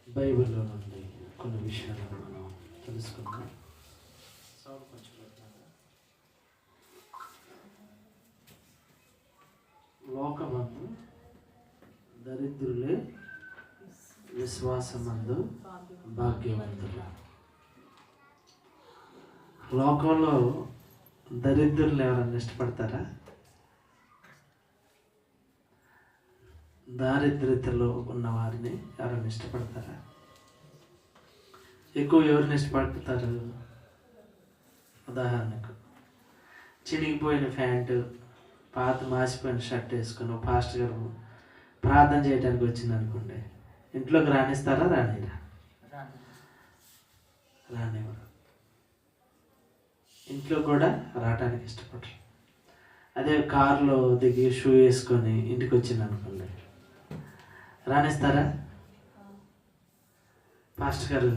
బైబిల్లో నుండి కొన్ని విషయాలను మనం తెలుసుకుందాం. లోకమందు దరిద్రులే, విశ్వాసమందు భాగ్యవంతులు. లోకంలో దరిద్రులు ఎవరన్నా ఇష్టపడతారా? దారిద్ర్యతలో ఉన్న వారిని ఎవరైనా ఇష్టపడతారా? ఎక్కువ ఎవరిని ఇష్టపడతారు? ఉదాహరణకు చినిగిపోయిన ప్యాంటు, పాత మాసిపోయిన షర్ట్ వేసుకుని పాస్టర్ గారు ప్రార్థన చేయడానికి వచ్చింది అనుకోండి, ఇంట్లోకి రాణిస్తారా? రానిరా? రానివ్వరు. ఇంట్లో కూడా రావడానికి ఇష్టపడరు. అదే కారులో దిగి షూ వేసుకొని ఇంటికి వచ్చింది అనుకోండి, రాణిస్తారా? పాస్టర్ గారు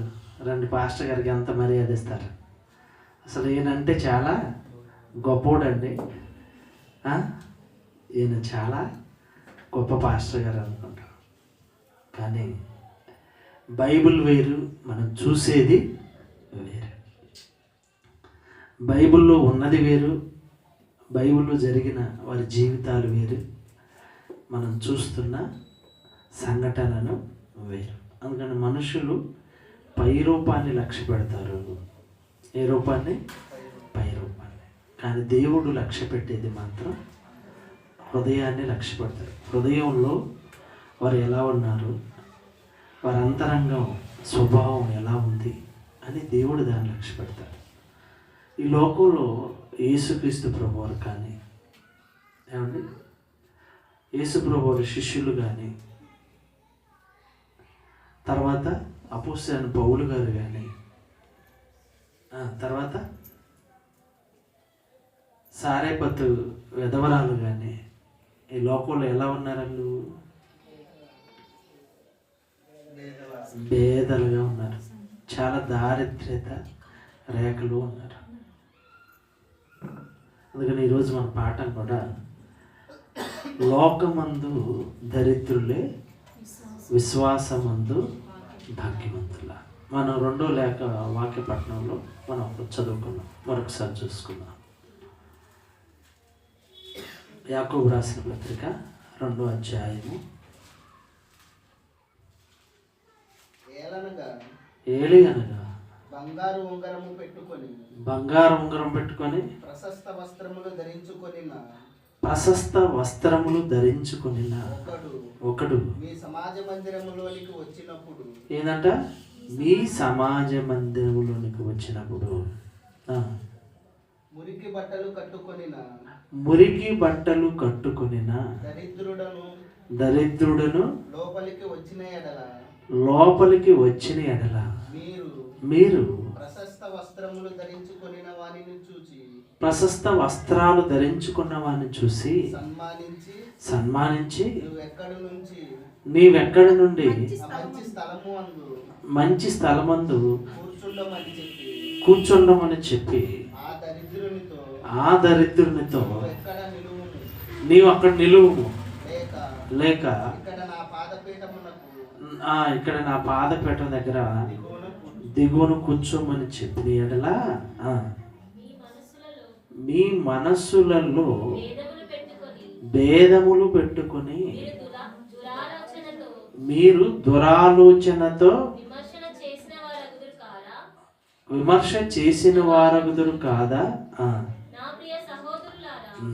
రండి, పాస్టర్ గారికి ఎంత మర్యాద ఇస్తారు. అసలు ఈయనంటే చాలా గొప్పోడండి, ఈయన చాలా గొప్ప పాస్టర్ గారు అనుకుంటారు. కానీ బైబిల్ వేరు, మనం చూసేది వేరు. బైబిల్లో ఉన్నది వేరు, బైబిల్లో జరిగిన వారి జీవితాలు వేరు, మనం చూస్తున్న సంఘటనలు వేరు. అందుకని మనుషులు పై రూపాన్ని లక్ష్య పెడతారు. ఏ రూపాన్ని? పై రూపాన్ని. కానీ దేవుడు లక్ష్య పెట్టేది మాత్రం హృదయాన్ని లక్ష్య పెడతారు. హృదయంలో వారు ఎలా ఉన్నారు, వారి అంతరంగం స్వభావం ఎలా ఉంది అని దేవుడు దాన్ని లక్ష్య పెడతారు. ఈ లోకంలో యేసుక్రీస్తు ప్రభువారు కానీ, ఏమండి యేసు ప్రభువారి శిష్యులు కానీ, తర్వాత అపోస్తలుడైన పౌలు గారు కానీ, తర్వాత సారేపత్తు విధవరాలు కానీ ఈ లోకంలో ఎలా ఉన్నారు? వాళ్ళు భేదలుగా ఉన్నారు. చాలా దారిద్ర్యత రేఖలు ఉన్నారు. అందుకని ఈరోజు మన పాఠం కూడా లోకమందు దరిద్రులే, విశ్వాసమందు భాగ్యవంతుల. మనం 2 లేఖ వాక్య పట్టణంలో మనం చదువుకున్నాం. మరొకసారి చూసుకుందాం. యాకోబు రాసిన పత్రిక 2వ అధ్యాయము. ఏలియనగా బంగారు ఉంగరము పెట్టుకొని బంగారు ఉంగరం పెట్టుకొని ప్రశస్త వస్త్రములు ధరించుకొనిన ఒకడు మీ సమాజ మందిరములోనికి వచ్చినప్పుడు ఏందంట? మీ సమాజ మందిరములోనికి వచ్చినప్పుడు మురికి బట్టలు కట్టుకొనిన దరిద్రుడను లోపలికి వచ్చిన ఎడల మీరు ప్రశస్త వస్త్రాలు ధరించుకున్న వారిని చూసి సన్మానించి నీవెక్కడి నుండి మంచి స్థలమందు కూర్చుండమని చెప్పి ఆ దరిద్రునితో నీవు అక్కడ నిలువుము, లేక ఇక్కడ నా పాదపీఠం దగ్గర దిగువను కూర్చోమని చెప్పిన ఎడలా మీ మనస్సులలో భేదములు పెట్టుకొని మీరు దురాలోచనతో విమర్శ చేసిన వారగుదురు కాదా?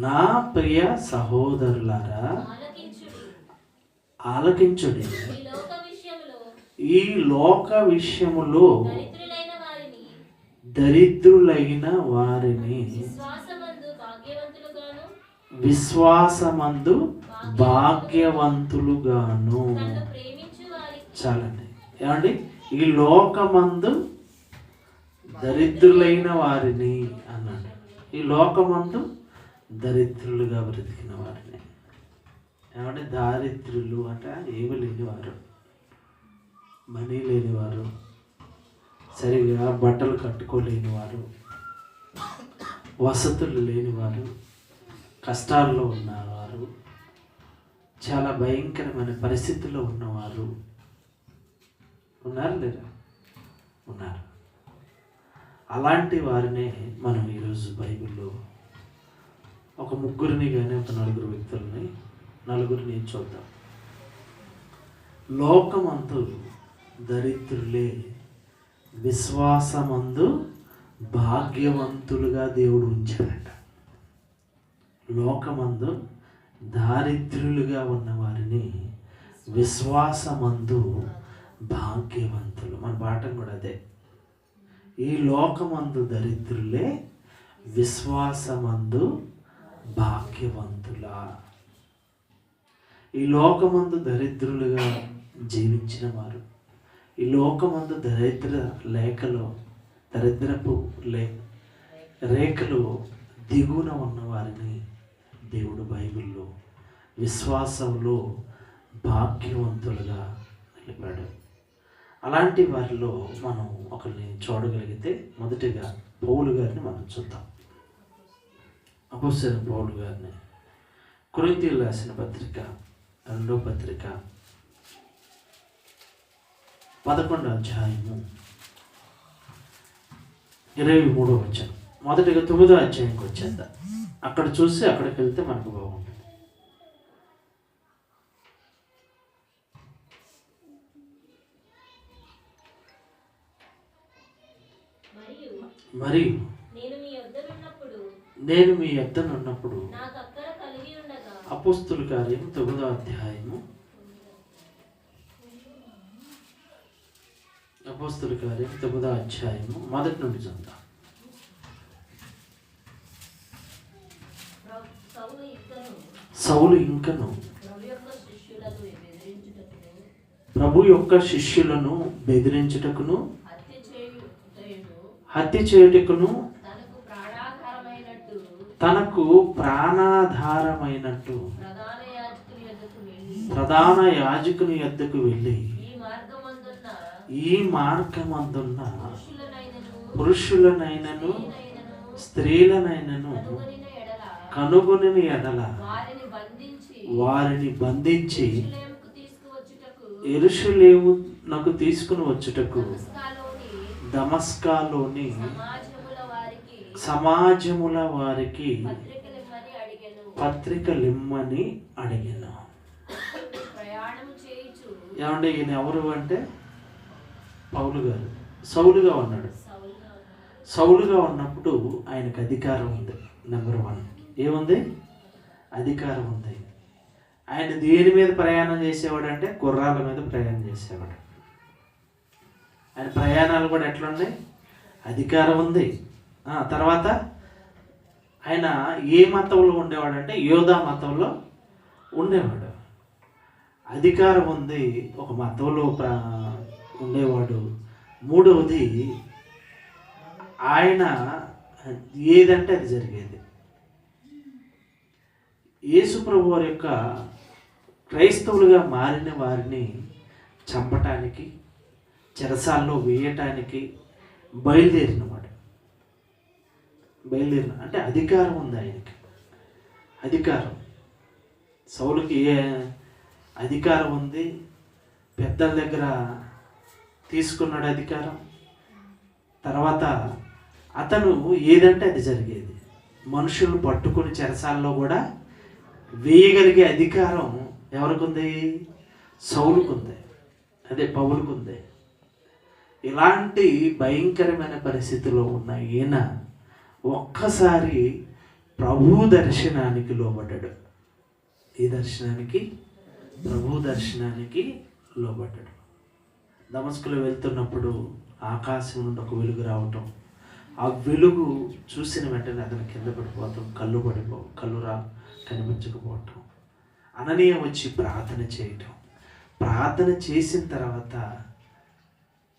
నా ప్రియ సహోదరులారా ఆలకించుడి. ఈ లోక విషయములో దరిద్రులైన వారిని విశ్వాసమందు భాగ్యవంతులుగాను. చాలండి. ఏమండి? ఈ లోకమందు దరిద్రులైన వారిని అన్నాడు. ఈ లోకమందు దరిద్రులుగా బ్రతికిన వారిని. ఏమంటే దారిద్రులు అంటే ఏమి లేనివారు, మనీ లేనివారు, సరిగా బట్టలు కట్టుకోలేనివారు, వసతులు లేనివారు, కష్టాల్లో ఉన్నవారు, చాలా భయంకరమైన పరిస్థితుల్లో ఉన్నవారు ఉన్నారు లేదా? ఉన్నారు. అలాంటి వారినే మనం ఈరోజు బైబిల్లో ఒక ముగ్గురిని కానీ ఒక నలుగురిని చూద్దాం. లోకమందు దరిద్రులే విశ్వాసమందు భాగ్యవంతులుగా దేవుడు ఉంచాడట. లోకమందు దారిద్రులుగా ఉన్న వారిని విశ్వాసమందు భాగ్యవంతులు. మన పాఠం కూడా అదే. ఈ లోకమందు దరిద్రులే విశ్వాసమందు భాగ్యవంతులా. ఈ లోకమందు దరిద్రులుగా జీవించిన వారు, ఈ లోకమందు దరిద్రపు రేఖలు దిగువన ఉన్న వారిని దేవుడు బైబిల్లో విశ్వాసంలో భాగ్యవంతులుగా నిలిపాడు. అలాంటి వారిలో మనం ఒకరిని చూడగలిగితే మొదటిగా పౌలు గారిని మనం చూద్దాం. అపోస్తలుడైన పౌలు గారిని కొరింథీయులకు రాసిన పత్రిక 2వ పత్రిక 11వ అధ్యాయము 23వ వచనం. మొదటిగా 9వ అధ్యాయంకి వచ్చేద్దాం. అక్కడ చూసి అక్కడికి వెళ్తే మనకు బాగుంటుంది. మరియు నేను మీ యొద్దనున్నప్పుడు అపోస్తలుల కార్యం 9వ అధ్యాయము అపోస్తలుల కార్యం 9వ అధ్యాయము మొదటి నుండి చదువుతాం. సౌలు ఇంకను ప్రభు యొక్క శిష్యులను బెదిరించుటకును హత్య చేయుటకును తనకు ప్రాణాధారమైనట్టు ప్రధాన యాజకుని యొద్దకు వెళ్ళి ఈ మార్గమందున్న పురుషులనైనను స్త్రీలనైనను కనుగొని ఎడల వారిని బంధించి యెరూషలేము నాకు తీసుకుని వచ్చుటకు దమస్కాలోని దమస్కాలోని సమాజముల వారికి సమాజముల వారికి పత్రికలిమ్మని అడిగెను. పత్రికలిమ్మని అడిగాను. ప్రయాణము చేయుచు ఏమంటే ఈయన ఎవరు అంటే పౌలు గారు సౌలుగా ఉన్నాడు. సౌలుగా సౌలుగా ఉన్నప్పుడు ఆయనకు అధికారం ఉంది. నెంబర్ 1 ఏముంది? అధికారం ఉంది. ఆయన దేని మీద ప్రయాణం చేసేవాడు అంటే గుర్రాల మీద ప్రయాణం చేసేవాడు. ఆయన ప్రయాణాలు కూడా ఎట్లున్నాయి? అధికారం ఉంది. తర్వాత ఆయన ఏ మతంలో ఉండేవాడు అంటే యోధా మతంలో ఉండేవాడు. అధికారం ఉంది, ఒక మతంలో ఉండేవాడు. మూడవది ఆయన ఏదంటే అది జరిగేది. యేసు ప్రభు వారి యొక్క క్రైస్తవులుగా మారిన వారిని చంపటానికి, చెరసాల్లో వేయటానికి బయలుదేరిన అంటే అధికారం ఉంది ఆయనకి. అధికారం సౌలుకి ఏ అధికారం ఉంది? పెద్దల దగ్గర తీసుకున్నాడు అధికారం. తర్వాత అతను ఏదంటే అది జరిగేది. మనుషులను పట్టుకుని చెరసాల్లో కూడా వేయగలిగే అధికారం ఎవరికుంది? సౌలుకుంది. అదే పౌలుకుంది. ఇలాంటి భయంకరమైన పరిస్థితిలో ఉన్న ఈయన ఒక్కసారి ప్రభు దర్శనానికి లోబడ్డాడు. ఈ దర్శనానికి, ప్రభు దర్శనానికి లోబడ్డాడు. దమస్కులో వెళ్తున్నప్పుడు ఆకాశం నుండి ఒక వెలుగు రావటం, ఆ వెలుగు చూసిన వెంటనే అతను కింద పడిపోవటం, కళ్ళు కనిపించకపోవటం. అననీయ వచ్చి ప్రార్థన చేయటం. ప్రార్థన చేసిన తర్వాత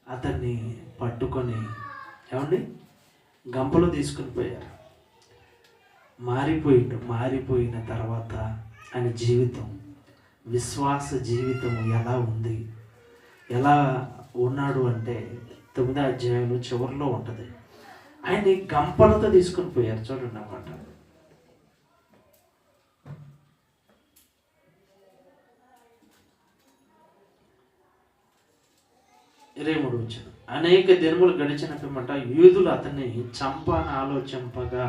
అతన్ని పట్టుకొని గంపలో తీసుకుని పోయారు. మారిపోయిన తర్వాత ఆయన జీవితం, విశ్వాస జీవితం ఎలా ఉంది, ఎలా ఉన్నాడు అంటే 9వ అధ్యాయంలో చివరిలో ఉంటుంది. ఆయన్ని గంపలతో తీసుకుని పోయారు. చూడండి అన్నమాట. అనేక దినములు గడిచిన పిమ్మట యూదులు అతన్ని చంపని ఆలోచింపగా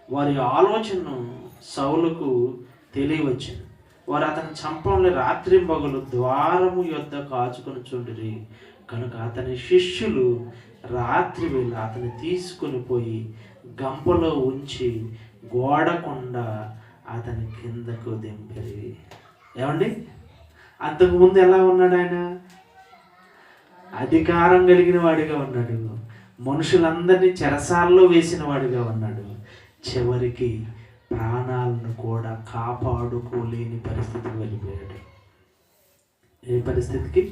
వారి ఆలోచనను సౌలుకు తెలియవచ్చింది. వారు అతని చంపంలో రాత్రింబగలు ద్వారము యొద్ద కాచుకొని చుండిరి. కనుక అతని శిష్యులు రాత్రి వేళ అతన్ని తీసుకొని పోయి గంపలో ఉంచి గోడకుండా అతని కిందకు దింపిరి. అంతకుముందు ఎలా ఉన్నాడు ఆయన? అధికారం కలిగిన వాడిగా ఉన్నాడు. మనుషులందరినీ చెరసాల్లో వేసిన వాడిగా ఉన్నాడు. చివరికి ప్రాణాలను కూడా కాపాడుకోలేని పరిస్థితికి వెళ్ళిపోయాడు. ఏ పరిస్థితికి?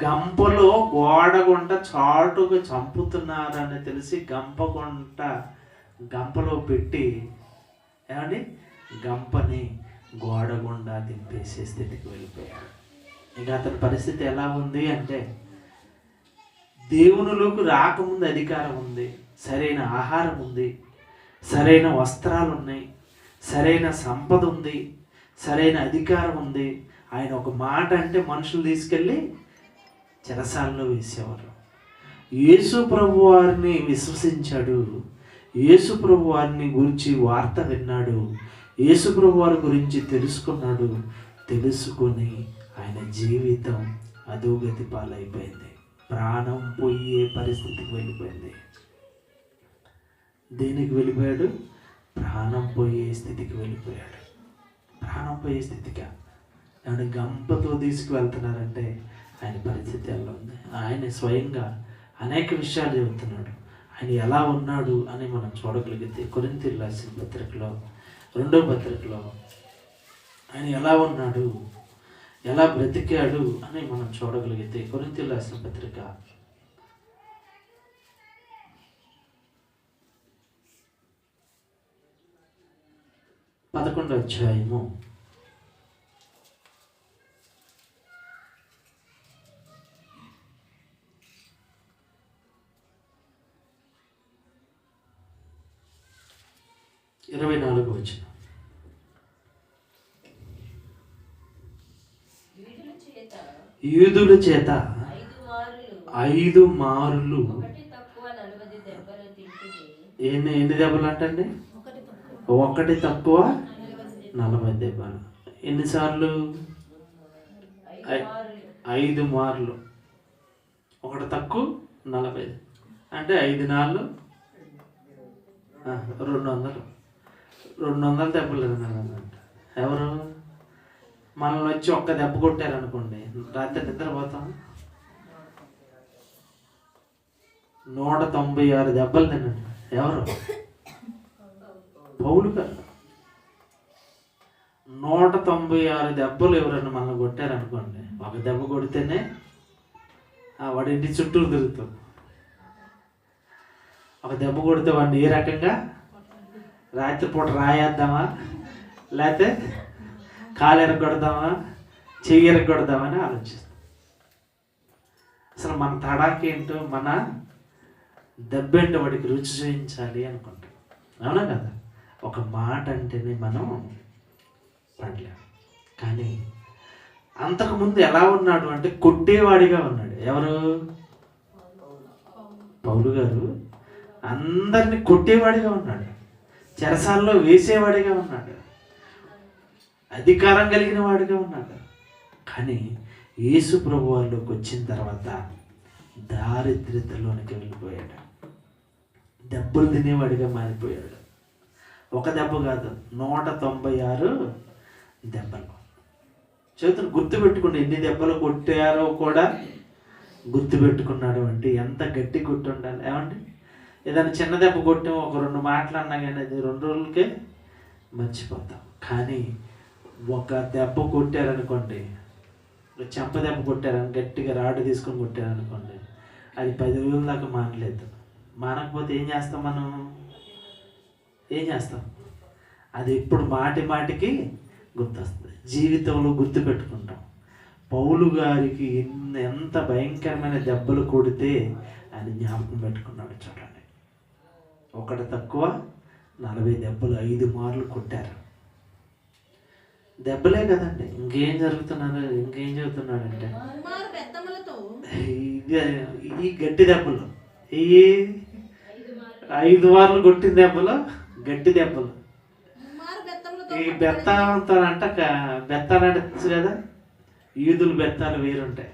గంపలో గోడగుంట చాటుగా చంపుతున్నారని తెలిసి గంపలో పెట్టి గంపని గోడగుండా దింపేసే స్థితికి వెళ్ళిపోయాడు. ఇంకా అతని పరిస్థితి ఎలా ఉంది అంటే, దేవునిలోకి రాకముందు అధికారం ఉంది, సరైన ఆహారం ఉంది, సరైన వస్త్రాలు ఉన్నాయి, సరైన సంపద ఉంది, సరైన అధికారం ఉంది. ఆయన ఒక మాట అంటే మనుషులు తీసుకెళ్ళి చెరసాలలో వేసేవారు. యేసు ప్రభు వారిని విశ్వసించాడు. యేసు ప్రభు వారిని గురించి వార్త విన్నాడు. యేసు ప్రభు వారి గురించి తెలుసుకున్నాడు. తెలుసుకొని ఆయన జీవితం అధోగతి పాలైపోయింది. ప్రాణం పోయే పరిస్థితికి వెళ్ళిపోయింది. దేనికి వెళ్ళిపోయాడు? ప్రాణం పోయే స్థితికి వెళ్ళిపోయాడు. ప్రాణం పోయే స్థితిగా ఏమంటే గంపతో తీసుకువెళ్తున్నారంటే ఆయన పరిస్థితి ఎలా ఉంది? ఆయన స్వయంగా అనేక విషయాలు చెబుతున్నాడు. ఆయన ఎలా ఉన్నాడు అని మనం చూడగలిగితే కొరింథీయులకు రాసిన పత్రికలో 2వ పత్రికలో ఆయన ఎలా ఉన్నాడు, ఎలా బ్రతికాడు అని మనం చూడగలిగితే కొరింథీయులకు రాసిన పత్రిక 11వ అధ్యాయము 24వ వచనం. వీధులు చేత యూదుల చేత 5 మార్లు ఒకటి తక్కువ 40 దెబ్బలు తింటుంది. ఎన్ని దెబ్బలు అంటండి? ఒకటి తక్కువ 40 దెబ్బలు. ఎన్నిసార్లు? 5 మార్లు. ఒకటి తక్కువ 40 అంటే 5 నాళ్ళు 200 దెబ్బలు తిన్నారంట. ఎవరు? మనల్ని వచ్చి ఒక్క దెబ్బ కొట్టారనుకోండి, రాత్రి నిద్రపోతాం. 196 దెబ్బలు తినండి. ఎవరు? పౌలు గారు. 196 దెబ్బలు ఎవరన్నా మనల్ని కొట్టారనుకోండి, ఒక దెబ్బ కొడితేనే వాడి ఇంటి చుట్టూరు తిరుగుతాం. ఒక దెబ్బ కొడితే వాడిని ఏ రకంగా రాత్రిపూట రాయేద్దామా, లేకపోతే కాలు ఎరగొడదామా, చెయ్యి ఎరగొడదామని ఆలోచిస్తాం. అసలు మన తడాకి ఏంటో, మన దెబ్బేంటో వాడికి రుచి చూపించాలి అనుకుంటాం. అవునా కదా? ఒక మాట అంటేనే మనం పడలేం. కానీ అంతకుముందు ఎలా ఉన్నాడు అంటే కొట్టేవాడిగా ఉన్నాడు. ఎవరు? పౌలు గారు అందరినీ కొట్టేవాడిగా ఉన్నాడు, చెరసాల్లో వేసేవాడిగా ఉన్నాడు, అధికారం కలిగిన వాడిగా ఉన్నాడు. కానీ యేసు ప్రభు వాళ్ళకి వచ్చిన తర్వాత దారిద్ర్యతలోనికి వెళ్ళిపోయాడు. దెబ్బలు తినేవాడిగా మారిపోయాడు. ఒక దెబ్బ కాదు, 196 దెబ్బలు. చేతులు గుర్తుపెట్టుకుని ఎన్ని దెబ్బలు కొట్టారో కూడా గుర్తుపెట్టుకున్నాడు. అంటే ఎంత గట్టి కొట్టి ఉండాలి. ఏమండి? ఏదైనా చిన్న దెబ్బ కొట్టాం, ఒక 2 మాటలు అన్నా కానీ అది 2 రోజులకే మర్చిపోతాం. కానీ ఒక దెబ్బ కొట్టారనుకోండి, చెంప దెబ్బ కొట్టారని గట్టిగా రాడు తీసుకొని కొట్టారనుకోండి, అది 10 రోజుల దాకా మానలేదు. మానకపోతే ఏం చేస్తాం? మనం ఏం చేస్తాం? అది ఇప్పుడు మాటికి గుర్తొస్తుంది, జీవితంలో గుర్తుపెట్టుకుంటాం. పౌలు గారికి ఎంత భయంకరమైన దెబ్బలు కొడితే ఆయన జ్ఞాపకం పెట్టుకున్నాడు. చూడండి, ఒకటి తక్కువ 40 దెబ్బలు 5 మార్లు కొట్టారు. దెబ్బలే కదండి, ఇంకేం జరుగుతున్నాడంటే ఈ గట్టి దెబ్బలు, ఈ 5 మార్లు కొట్టిన దెబ్బలు గట్టి దెబ్బలు. ఈ బెత్తాలంటే బెత్తాలంటే తెలుసు కదా, యూదులు బెత్తాలు వేరుంటాయి.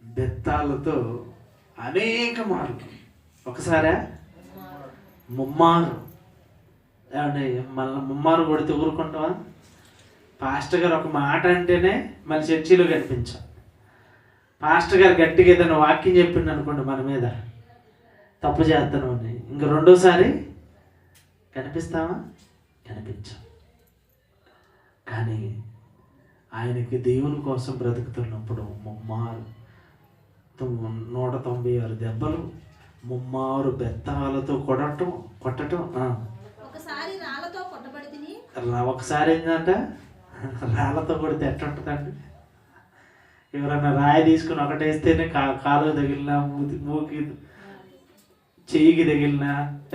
బెత్తాలతో అనేక మార్లు, ఒకసారా ముమ్మారు. ఏమండి, మళ్ళీ ముమ్మారు కొడితే ఊరుకుంటావా? పాస్టర్ గారు ఒక మాట అంటేనే మళ్ళీ చర్చిలో కనిపించాం. పాస్టర్ గారు గట్టిగా ఏదైనా వాక్యం చెప్పిండు అనుకోండి మన మీద, తప్పు చేస్తాను అని, ఇంక రెండోసారి కనిపిస్తామా? కనిపించాం. కానీ ఆయనకి దేవుని కోసం బ్రతుకుతున్నప్పుడు ముమ్మారు 196 దెబ్బలు, ముమ్మారు బెత్తాలతో కొట్టడం. ఒకసారి ఏంటంట, రాళ్ళతో కొడితే ఎట్టుంటుందండి? ఎవరన్నా రాయి తీసుకుని ఒకటేస్తేనే కాలు తగిలినా, మూకి చెయ్యికి తగిలినా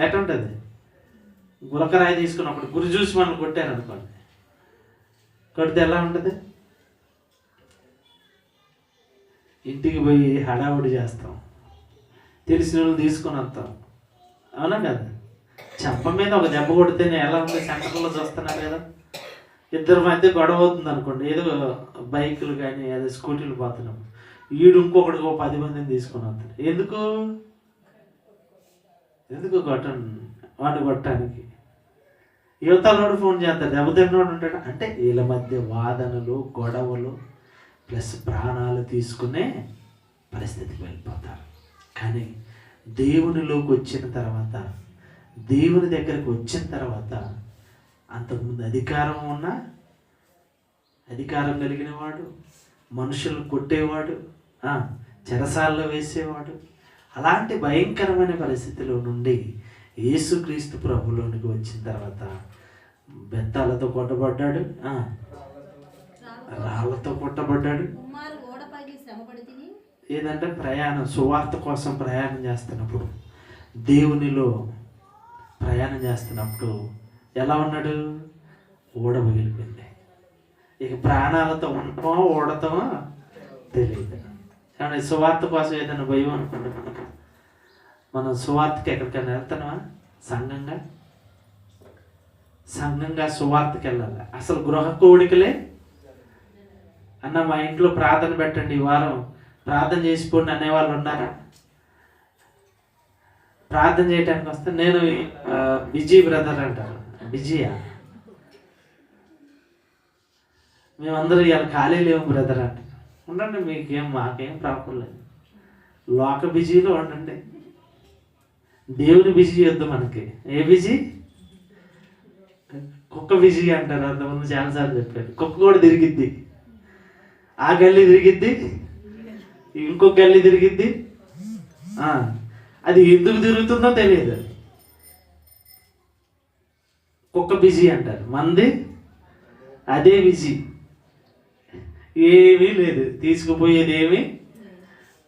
ఎట్టుంటుంది? గులకరాయి తీసుకుని ఒకటి గురి చూసి మనం కొట్టారు అనుకోండి, కొడితే ఎలా ఉంటుంది? ఇంటికి పోయి హడావుడి చేస్తాం, తెలిసిన వాళ్ళు తీసుకొని వస్తాం. అవునా కదా? చెంప మీద ఒక దెబ్బ కొడితేనే ఎలా ఉంది? సెంటర్లో చూస్తున్నారు కదా, ఇద్దరి మధ్య గొడవ అవుతుంది అనుకోండి, ఏదో బైకులు కానీ ఏదో స్కూటీలు పోతున్నాం, ఈడు ఇంకొకటికి 10 మందిని తీసుకొని వస్తాడు. ఎందుకు వాడిని కొట్టడానికి? యువతలోడు ఫోన్ చేస్తాడు, దెబ్బతిన్నోడు ఉంటాడు. అంటే వీళ్ళ మధ్య వాదనలు, గొడవలు ప్లస్ ప్రాణాలు తీసుకునే పరిస్థితికి వెళ్ళిపోతారు. కానీ దేవునిలోకి వచ్చిన తర్వాత, దేవుని దగ్గరకు వచ్చిన తర్వాత, అంతకుముందు అధికారం కలిగిన వాడు, మనుషులను కొట్టేవాడు, చెరసాల్లో వేసేవాడు, అలాంటి భయంకరమైన పరిస్థితిలో నుండి యేసుక్రీస్తు ప్రభులోనికి వచ్చిన తర్వాత బెత్తాలతో కొట్టబడ్డాడు, రాళ్ళతో కొట్టబడ్డాడు. ఏదంటే ప్రయాణం, సువార్త కోసం ప్రయాణం చేస్తున్నప్పుడు, దేవునిలో ప్రయాణం చేస్తున్నప్పుడు ఎలా ఉన్నాడు? ఓడ పగిలిపోయింది. ఇక ప్రాణాలతో ఉండటమో ఓడతామో తెలియదు. కానీ సువార్త కోసం ఏదైనా భయం అనుకుంటున్నాం. మనం సువార్తకి ఎక్కడికైనా వెళ్తున్నామా? సంఘంగా సువార్తకి వెళ్ళాలి. అసలు గృహ కోడికలే అన్న మా ఇంట్లో ప్రార్థన పెట్టండి, ఈ వారం ప్రార్థన చేసుకోండి అనేవాళ్ళు ఉన్నారా? ప్రార్థన చేయడానికి వస్తే నేను బిజీ బ్రదర్ అంటారు. బిజీయా? మేమందరూ ఇవాళ ఖాళీ లేవు బ్రదర్ అంట. ఉండండి, మీకేం మాకేం ప్రాబ్లం లేదు. లోక బిజీలో ఉండండి, దేవుని బిజీ వద్దు మనకి. ఏ బిజీ? కుక్క బిజీ అంటారు. అంతకుముందు చాలాసార్లు చెప్పారు. కుక్క కూడా తిరిగిద్ది, ఆ గల్లీ తిరిగిద్ది, ఇంకొక గల్లీ తిరిగిద్ది. అది ఎందుకు తిరుగుతుందో తెలియదు. కుక్క బిజీ అంటారు, మంది అదే బిజీ. ఏమీ లేదు, తీసుకుపోయేది ఏమి.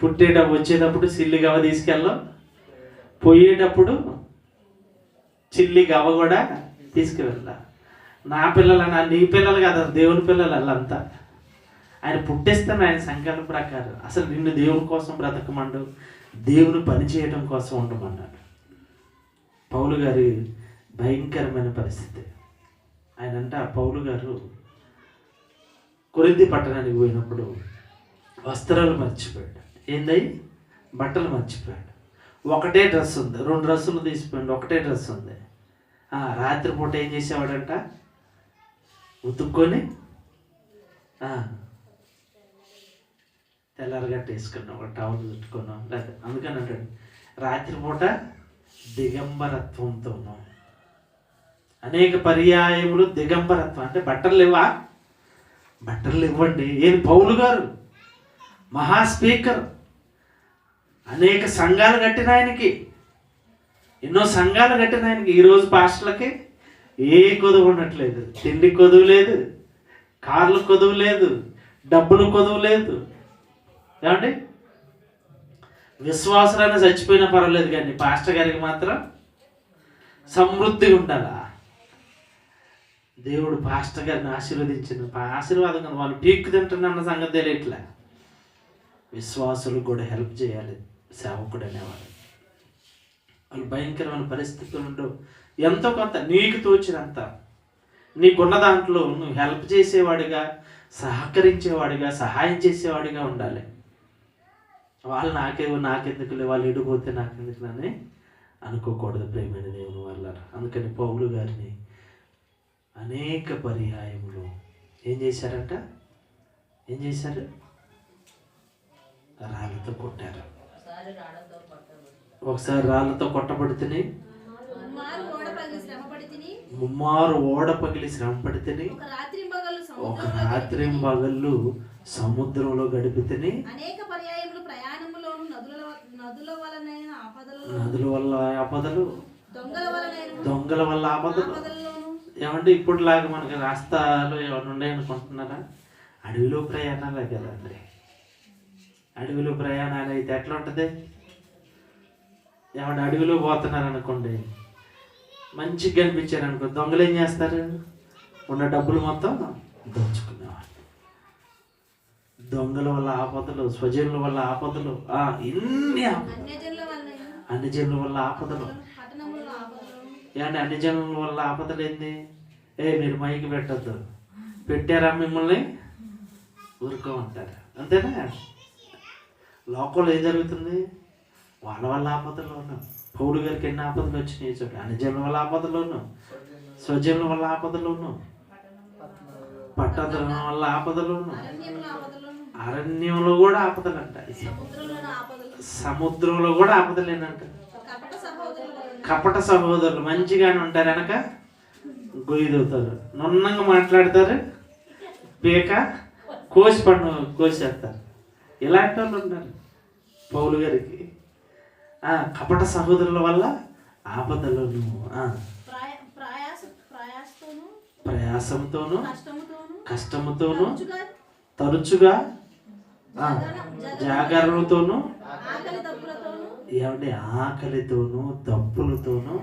వచ్చేటప్పుడు సిల్లి గవ్వ తీసుకెళ్ళాం, పోయేటప్పుడు చిల్లి గవ్వ కూడా తీసుకువెళ్ళా. నా పిల్లలు నీ పిల్లలు కదా, దేవుని పిల్లలు వాళ్ళంతా. ఆయన పుట్టిస్తాను ఆయన సంకల్ప ప్రకారం. అసలు నిన్ను దేవుని కోసం బ్రతకమండు, దేవుని పని చేయడం కోసం ఉండమన్నాడు. పౌలు గారి భయంకరమైన పరిస్థితి. ఆయన పౌలు గారు కొరింథీ పట్టణానికి పోయినప్పుడు వస్త్రాలు మర్చిపోయాడు. ఏందై? బట్టలు మర్చిపోయాడు. ఒకటే డ్రెస్ ఉంది, 2 డ్రెస్సులు తీసిపోయాడు, ఒకటే డ్రెస్ ఉంది. రాత్రిపూట ఏం చేసేవాడంట? ఉతుక్కొని తెల్లారగట్ట వేసుకున్నాం, ఒక టవల్ చుట్టుకున్నాం. లేదా అందుకని అంటాడు రాత్రిపూట దిగంబరత్వంతోనూ. అనేక పర్యాయములు దిగంబరత్వం అంటే బట్టలు లేవా? బట్టలు ఇవ్వండి. ఏం పౌలు గారు మహా స్పీకర్, అనేక సంఘాలు కట్టిన ఆయనకి, ఎన్నో సంఘాలు కట్టిన ఆయనకి. ఈరోజు పాస్టర్లకి ఏ కొదువు ఉండట్లేదు. తిండి కొదువు లేదు, కార్లు కొదువు లేదు, డబ్బులు కొదువు లేదు. ఏమండి? విశ్వాసాలను చచ్చిపోయినా పర్వాలేదు, కానీ పాస్టర్ గారికి మాత్రం సమృద్ధిగా ఉండాలా. దేవుడు పాస్టర్ గారిని ఆశీర్వదించిన ఆశీర్వాదం కదా. వాళ్ళు పీక్కు తింటున్న సంగతి తెలియట్లే. విశ్వాసులకు కూడా హెల్ప్ చేయాలి సేవకుడు అనేవాడు. వాళ్ళు భయంకరమైన పరిస్థితులు ఎంతో కొంత నీకు తోచినంత, నీకున్న దాంట్లో నువ్వు హెల్ప్ చేసేవాడిగా, సహకరించేవాడిగా, సహాయం చేసేవాడిగా ఉండాలి. వాళ్ళు నాకెందుకులే, వాళ్ళు ఎడిపోతే నాకెందుకులని అనుకోకూడదు ప్రేమైన దేవుని వల్ల. అందుకని పౌలు గారిని అనేక పర్యాయములు ఏం చేశారంట? ఏం చేశారు? రాళ్ళతో కొట్టారు. ఒకసారి రాళ్ళతో కొట్టబడితే, ముమ్మారు ఓడ పగిలి శ్రమ పడితే, ఒక రాత్రి పగళ్ళు సముద్రంలో గడిపితే, నదుల వల్ల ఆపదలు, దొంగల వల్ల ఆపదలు. ఏమంటే ఇప్పుడులాగా మనకి రాస్తాలు ఏమైనా ఉన్నాయి అనుకుంటున్నారా? అడవిలో ప్రయాణాలే కదండి. అడవిలో ప్రయాణాలు అయితే ఎట్లా ఉంటుంది? ఏమంటే అడవిలో పోతున్నారు అనుకోండి, మంచిగా కనిపించారు అనుకో, దొంగలు ఏం చేస్తారు? ఉన్న డబ్బులు మొత్తం దోచుకునేవాళ్ళు. దొంగల వల్ల ఆపదలు, స్వజనుల వల్ల ఆపదలు, అన్ని జనుల వల్ల ఆపదలు. ఏమంటే అన్ని జనుల వల్ల ఆపదలు ఏంది? మీరు మైకి పెట్టద్దు, పెట్టారా మిమ్మల్ని ఊరుకోమంటారు, అంతేనా? లోకంలో ఏం జరుగుతుంది? వాళ్ళ వల్ల ఆపదలోను. పౌలు గారికి ఎన్ని ఆపదలు వచ్చినాయి చూడండి. అన్ని జనుల వల్ల ఆపదలోను, స్వజనుల వల్ల ఆపదలోను, పట్టణం వల్ల ఆపదలోను, అరణ్యంలో కూడా ఆపదలు అంట, సముద్రంలో కూడా ఆపదలేనంట. కపట సహోదరులు మంచిగానే ఉంటారు, వెనక గొయ్యిదవుతారు, నున్నంగా మాట్లాడతారు, పీక కోసేస్తారు. ఇలాంటి వాళ్ళు ఉన్నారు పౌలు గారికి. కపట సహోదరుల వల్ల ఆపదలను, ప్రయాసంతోనూ కష్టముతోనూ తరచుగా జాగరణతోనూ, ఏమంటే ఆకలితోనూ దప్పులతోనూ,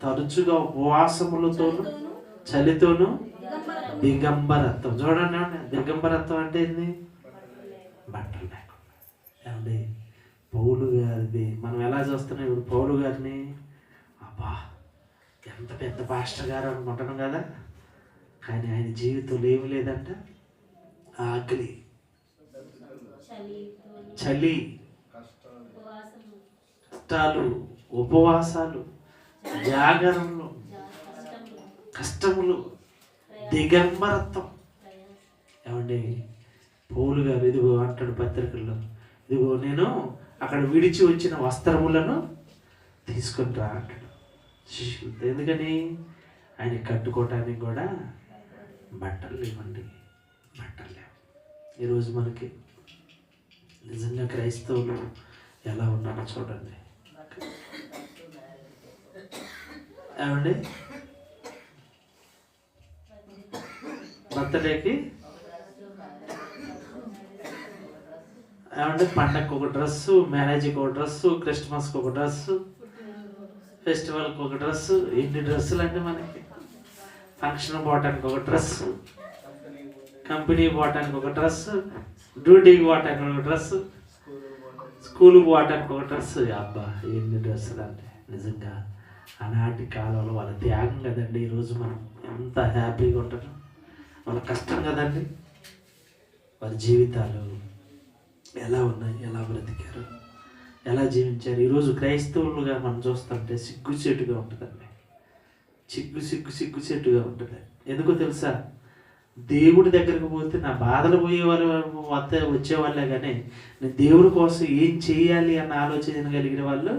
తరచుగా ఉపవాసములతోనూ, చలితోనూ, దిగంబరత్వం. చూడండి, దిగంబరత్వం అంటే ఏంది? బట్టలు లేకుండా. ఏమండి, పౌలు గారిది మనం ఎలా చూస్తున్నాం ఇప్పుడు? పౌలు గారిని అబ్బా ఎంత పెద్ద పాస్టర్ గారు అనుకుంటున్నాం కదా, కానీ ఆయన జీవితంలో ఏమి లేదంట. ఆకలి, చలి, కష్టాలు, ఉపవాసాలు, జాగరణలు, కష్టములు, దిగంబరత్వం. ఏమండి, పౌలు గారు ఇదిగో అంటాడు పత్రికల్లో, ఇదిగో నేను అక్కడ విడిచి వచ్చిన వస్త్రములను తీసుకొని రా అంటాడు శిష్యులతో. ఎందుకని? ఆయన కట్టుకోవటానికి కూడా బట్టలు లేవండి, బట్టలు లేవు. ఈరోజు మనకి నిజంగా క్రైస్తవులు ఎలా ఉన్నారో చూడండి. ఏమండి, బర్త్డేకి ఏమంటే పండగకు ఒక డ్రెస్సు, మ్యారేజ్కి ఒక డ్రెస్సు, క్రిస్మస్కి ఒక డ్రెస్సు, ఫెస్టివల్కి ఒక డ్రెస్సు. ఎన్ని డ్రెస్సులు అంటే మనకి! ఫంక్షన్ పోవటానికి ఒక డ్రెస్సు, కంపెనీ పోవటానికి ఒక డ్రెస్సు, డ్యూటీకి పోవటానికి ఒక డ్రెస్సు, స్కూల్కి పోవటానికి ఒక డ్రెస్సు. అబ్బా ఎన్ని డ్రెస్సులు అంటే! నిజంగా ఆనాటి కాలంలో వాళ్ళ త్యాగం కదండి. ఈరోజు మనం ఎంత హ్యాపీగా ఉంటున్నాం. వాళ్ళ కష్టం కదండి. వారి జీవితాలు ఎలా ఉన్నాయి, ఎలా బ్రతికారు, ఎలా జీవించారు. ఈరోజు క్రైస్తవులుగా మనం చూస్తుంటే సిగ్గుచేటుగా ఉంటుందండి. సిగ్గుచేటుగా ఉంటుంది. ఎందుకో తెలుసా? దేవుడి దగ్గరకు పోతే నా బాధలు పోయేవారు వచ్చేవాళ్ళే, కానీ నేను దేవుడి కోసం ఏం చేయాలి అన్న ఆలోచన కలిగిన వాళ్ళు,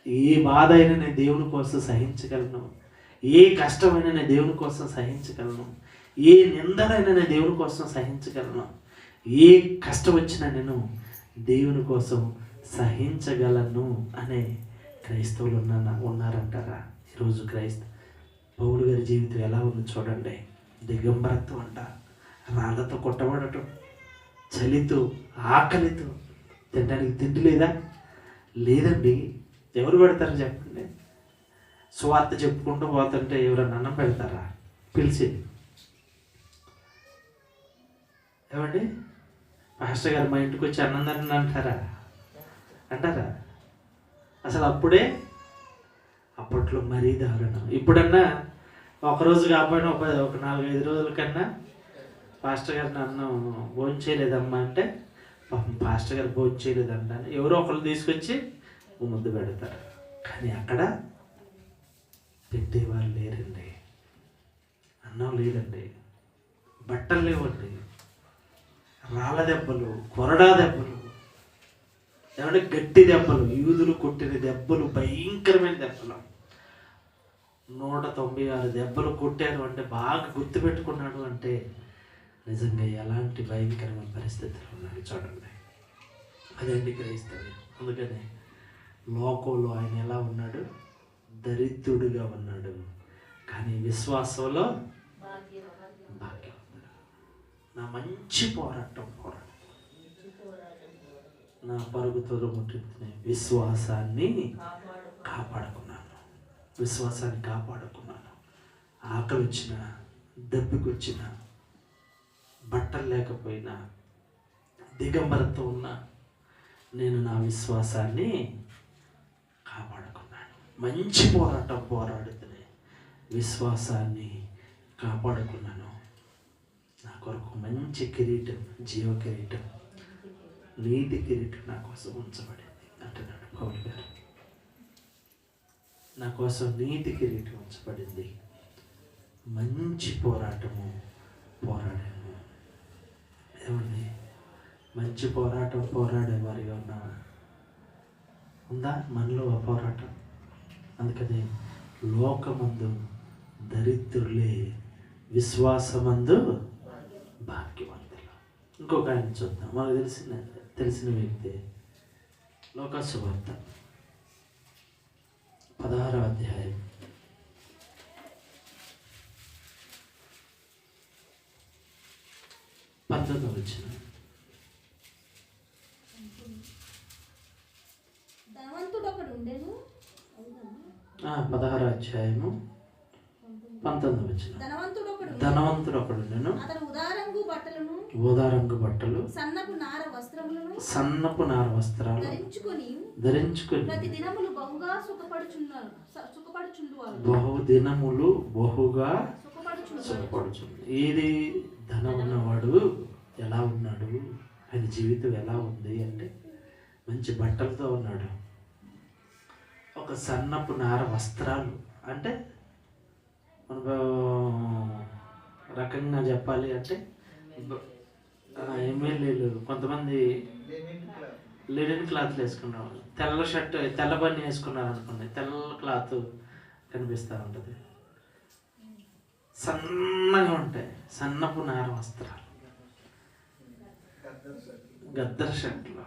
ఏ బాధ అయినా నేను దేవుని కోసం సహించగలను, ఏ కష్టమైనా నేను దేవుని కోసం సహించగలను, ఏ నిందలైనా నేను దేవుని కోసం సహించగలను, ఏ కష్టం వచ్చినా నేను దేవుని కోసం సహించగలను అనే క్రైస్తవులు ఉన్నారంటారా? ఈరోజు పౌలు గారి జీవితం ఎలా ఉంది చూడండి. దిగంబరత్వం అంట, రాళ్ళతో కొట్టబడటం, చలితో, ఆకలితో, తినడానికి తిండి లేదా? లేదండి. ఎవరు పెడతారు చెప్పండి? స్వార్థ చెప్పుకుంటూ పోతుంటే ఎవరన్నా అన్నం పెడతారా? పిలిచి ఏమండి పాస్టర్ గారు మా ఇంటికి వచ్చి అన్నం తినండి అంటారా? అసలు అప్పట్లో మరీ దారుణం. ఇప్పుడన్నా ఒకరోజు కాకపోయినా ఒక 4-5 రోజుల కన్నా పాస్టర్ గారిని అన్నం భోజనం చేయలేదమ్మా అంటే, పాపం పాస్టర్ గారు భోజనం చేయలేదంట అని ఎవరో ఒకళ్ళు తీసుకొచ్చి ముద్దు పెడతారు. కానీ అక్కడ పెట్టేవాళ్ళు లేరండి, అన్నం లేదండి, బట్టలు లేవండి, రాళ్ళ దెబ్బలు, కొరడా దెబ్బలు, ఏమంటే గట్టి దెబ్బలు, యూదులు కొట్టిన దెబ్బలు, భయంకరమైన దెబ్బలు. 196 దెబ్బలు కొట్టారు అంటే, బాగా గుర్తుపెట్టుకున్నాడు అంటే నిజంగా ఎలాంటి భయంకరమైన పరిస్థితులు ఉన్నాయి చూడండి. అదండి క్రైస్తవ్యం. అందుకని లోకంలో ఆయన ఎలా ఉన్నాడు? దరిద్రుడిగా ఉన్నాడు, కానీ విశ్వాసంలో భాగ్యం. నా మంచి పోరాటం నా పరుగుతో ముట్టిన విశ్వాసాన్ని కాపాడుకున్నాను. ఆకలి వచ్చిన, దెబ్బకి వచ్చిన, బట్టలు లేకపోయినా, దిగంబరతో ఉన్నా నేను నా విశ్వాసాన్ని కాపాడుకున్నాను. మంచి పోరాటం పోరాడుతున్నా, విశ్వాసాన్ని కాపాడుకున్నాను. నా కొరకు మంచి కిరీటం, జీవ కిరీటం, నీతి కిరీటం నా కోసం ఉంచబడింది అంటున్నాడు పౌలు గారు. నా కోసం నీతి కిరీటం ఉంచబడింది. మంచి పోరాటము పోరాడాను. ఏమండి, మంచి పోరాటం పోరాడేవారిగా ఉన్నావా? ఉందా మనలో ఆ పోరాటం? అందుకని లోకమందు దరిద్రులే, విశ్వాసమందు భాగ్యవంతులు. ఇంకొక ఆయన చూద్దాం. మనకు తెలిసిన వ్యక్తి లోకాసు వార్త 16వ అధ్యాయం 19వ వచనం. 16వ అధ్యాయము 19వ వచ్చిన ధనవంతుడొకడు ధనవంతుడు ఒకడు నేను అతడు ఉదారంగు బట్టలను ఊదారంగు బట్టలు సన్నపు నార వస్త్రములను సన్నపు నార వస్త్రాలు ధరించుకొని ప్రతి దినములు బహుగా సుఖపడుచుండువారు బహుదినములు బహుగా సుఖపడుచుండు. ఏది ధనం ఉన్నవాడు ఎలా ఉన్నాడు, ఆయన జీవితం ఎలా ఉంది అంటే మంచి బట్టలతో ఉన్నాడు. ఒక సన్నపు నార వస్త్రాలు అంటే మన రకంగా చెప్పాలి అంటే ఎమ్మెల్యేలు కొంతమంది లినెన్ క్లాత్లు వేసుకున్నారు, తెల్ల షర్ట్ తెల్ల బన్ని వేసుకున్నారు అనుకోండి, తెల్ల క్లాత్ కనిపిస్తూ ఉంటుంది, సన్నగా ఉంటాయి సన్నపు నార వస్త్రాలు, గద్దర్ షర్ట్లు,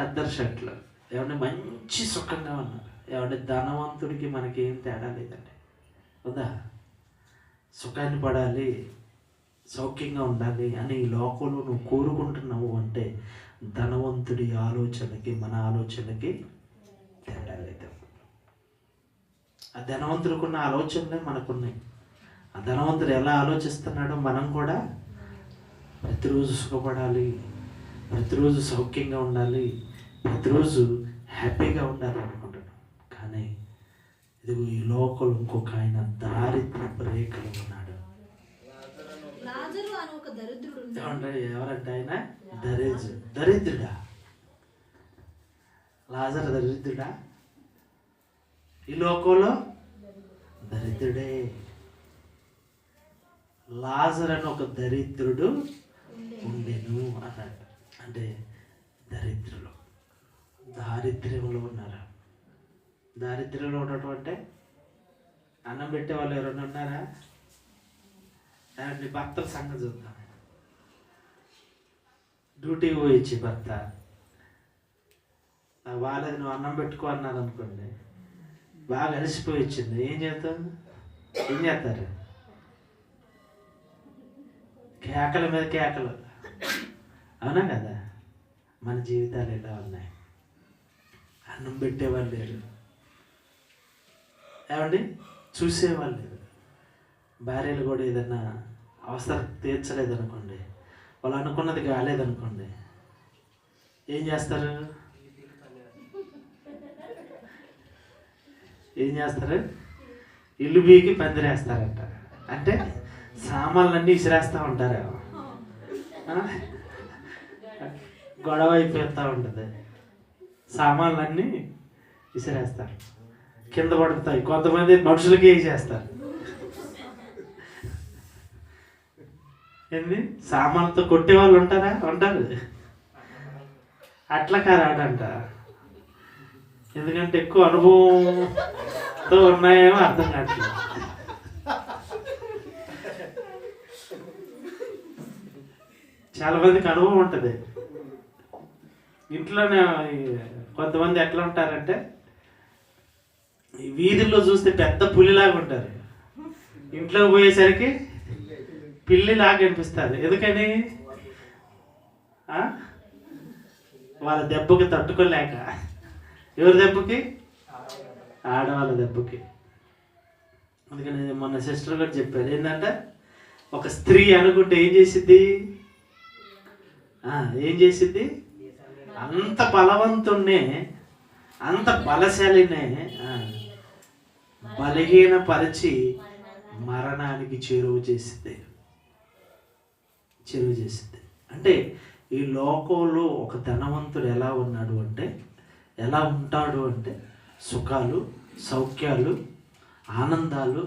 ఖద్దర్ షర్ట్లు ఏమంటే మంచి సుఖంగా ఉన్నారు. ఏమంటే ధనవంతుడికి మనకి ఏం తేడా లేదండి. వద్దా సుఖాన్ని పడాలి, సౌఖ్యంగా ఉండాలి అని ఈ లోకంలో నువ్వు కోరుకుంటున్నావు అంటే ధనవంతుడి ఆలోచనకి మన ఆలోచనకి తేడా లేదు. ఆ ధనవంతుడికున్న ఆలోచనలే మనకున్నాయి. ఆ ధనవంతుడు ఎలా ఆలోచిస్తున్నాడో మనం కూడా ప్రతిరోజు సుఖపడాలి, ప్రతిరోజు సౌఖ్యంగా ఉండాలి, ప్రతిరోజు హ్యాపీగా ఉండాలి అనుకుంటున్నాం. కానీ ఇది ఈ లోకల్ ఇంకొక ఆయన దారిద్రపు రేఖలో ఉన్నాడు. ఎవరంటే ఆయన దరిద్రుడా? లాజరు దరిద్రుడా? ఈ లోకంలో దరిద్రుడే. లాజర్ అని ఒక దరిద్రుడు ఉండెను అన్నాడు. అంటే దరిద్రులు దారిద్ర్యంలో ఉన్నారు. దారిద్ర్యంలో ఉండటం అంటే అన్నం పెట్టే వాళ్ళు ఎవరైనా ఉన్నారా? నీ భర్తల సంగతి చూద్దాం. డ్యూటీకి పోయిచ్చి భర్త వాళ్ళది నువ్వు అన్నం పెట్టుకో అన్నారు అనుకోండి, బాగా అలసిపోయి ఇచ్చింది, ఏం చేస్తారు? కేకల మీద కేకలు. అవునా కదా? మన జీవితాలు ఎలా ఉన్నాయి? అన్నం పెట్టేవాళ్ళు లేరు, ఏమండి చూసేవాళ్ళు లేరు. భార్యలు కూడా ఏదన్నా అవసరం తీర్చలేదనుకోండి, వాళ్ళు అనుకున్నది కాలేదనుకోండి, ఏం చేస్తారు? ఇల్లు బీకి పందిరేస్తారంట. అంటే సామాన్లన్నీ విసిరేస్తూ ఉంటారు, గొడవ అయిపోతూ ఉంటుంది, సామాన్లన్నీ విసిరేస్తారు, కింద పడుతాయి, కొంతమంది మనుషులకి వేసేస్తారు. ఏంది సామాన్లతో కొట్టే వాళ్ళు ఉంటారు. అట్లా కారాడంట. ఎందుకంటే ఎక్కువ అనుభవంతో ఉన్నాయేమో అర్థం కావట్లేదు. చాలా మందికి అనుభవం ఉంటుంది. ఇంట్లోనే కొంతమంది ఎట్లా ఉంటారంటే ఈ వీధుల్లో చూస్తే పెద్ద పులిలాగా ఉంటారు, ఇంట్లోకి పోయేసరికి పిల్లిలాగా అనిపిస్తారు. ఎందుకని? వాళ్ళ దెబ్బకి తట్టుకోలేక. ఎవరి దెబ్బకి? ఆడవాళ్ళ దెబ్బకి. అందుకని మొన్న సిస్టర్ గారు చెప్పారు ఏంటంటే, ఒక స్త్రీ అనుకుంటే ఏం చేసిద్ది? అంత బలవంతుణ్ణే, అంత బలశాలినే బలహీనపరిచి మరణానికి చేరువ చేసింది. అంటే ఈ లోకంలో ఒక ధనవంతుడు ఎలా ఉన్నాడు అంటే, ఎలా ఉంటాడు అంటే, సుఖాలు, సౌఖ్యాలు, ఆనందాలు,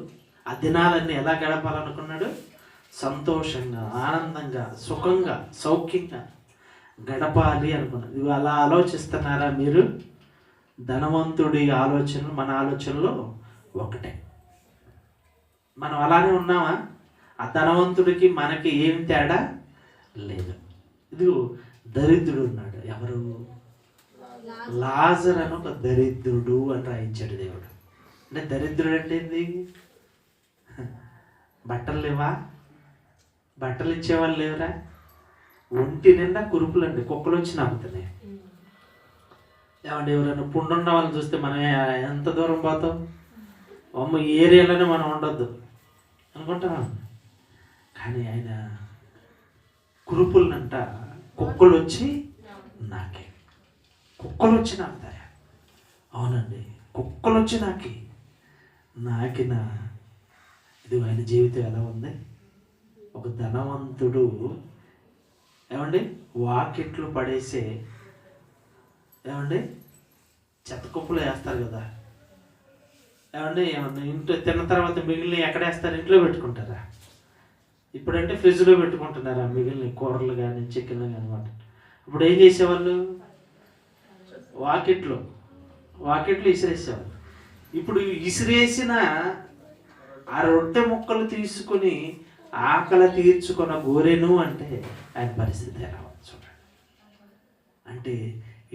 ఆ దినాలన్నీ ఎలా గడపాలనుకున్నాడు? సంతోషంగా, ఆనందంగా, సుఖంగా, సౌఖ్యంగా గడపాలి అనుకున్నాడు. ఇవి అలా ఆలోచిస్తున్నారా మీరు? ధనవంతుడి ఆలోచనలు మన ఆలోచనలో ఒకటే. మనం అలానే ఉన్నామా? ఆ ధనవంతుడికి మనకి ఏం తేడా లేదు. ఇది దరిద్రుడు ఉన్నాడు. ఎవరు? లాజర్ అని ఒక దరిద్రుడు అని రాయించాడు దేవుడు. అంటే దరిద్రుడు అంటే ఏంది? బట్టలు లేవా? బట్టలు ఇచ్చేవాళ్ళు లేవురా? ఒంటి నిండా కురుపులండి, కుక్కలు వచ్చి నమ్ముతున్నాయి. ఏమంటే ఎవరైనా పుండున్న వాళ్ళని చూస్తే మనం ఎంత దూరం పోతాం? అమ్మ ఈ ఏరియాలోనే మనం ఉండొద్దు అనుకుంటాం. కానీ ఆయన కురుపులనంట కుక్కలు వచ్చి నాకే, కుక్కలు వచ్చి నాకుతాయా? అవునండి, కుక్కలు వచ్చి నాకిన. ఇది ఆయన జీవితం ఎలా ఉంది? ఒక ధనవంతుడు ఏమండి వాకిట్లు పడేసే ఏమండి చెత్త కుప్పలు వేస్తారు కదా, ఏమండి ఏమన్నా ఇంట్లో తిన్న తర్వాత మిగిలిన ఎక్కడ వేస్తారు? ఇంట్లో పెట్టుకుంటారా? ఇప్పుడంటే ఫ్రిడ్జ్లో పెట్టుకుంటున్నారా మిగిలిన కూరలు కానీ చికెన్ కానీ అనమాట. ఇప్పుడు ఏం చేసేవాళ్ళు? వాకిట్లు ఇసిరేసేవాళ్ళు. ఇప్పుడు ఇసిరేసిన ఆ రొట్టె ముక్కలు తీసుకుని ఆకలి తీర్చుకున్న గోరెను అంటే ఆయన పరిస్థితి ఎలా ఉంది చూడండి. అంటే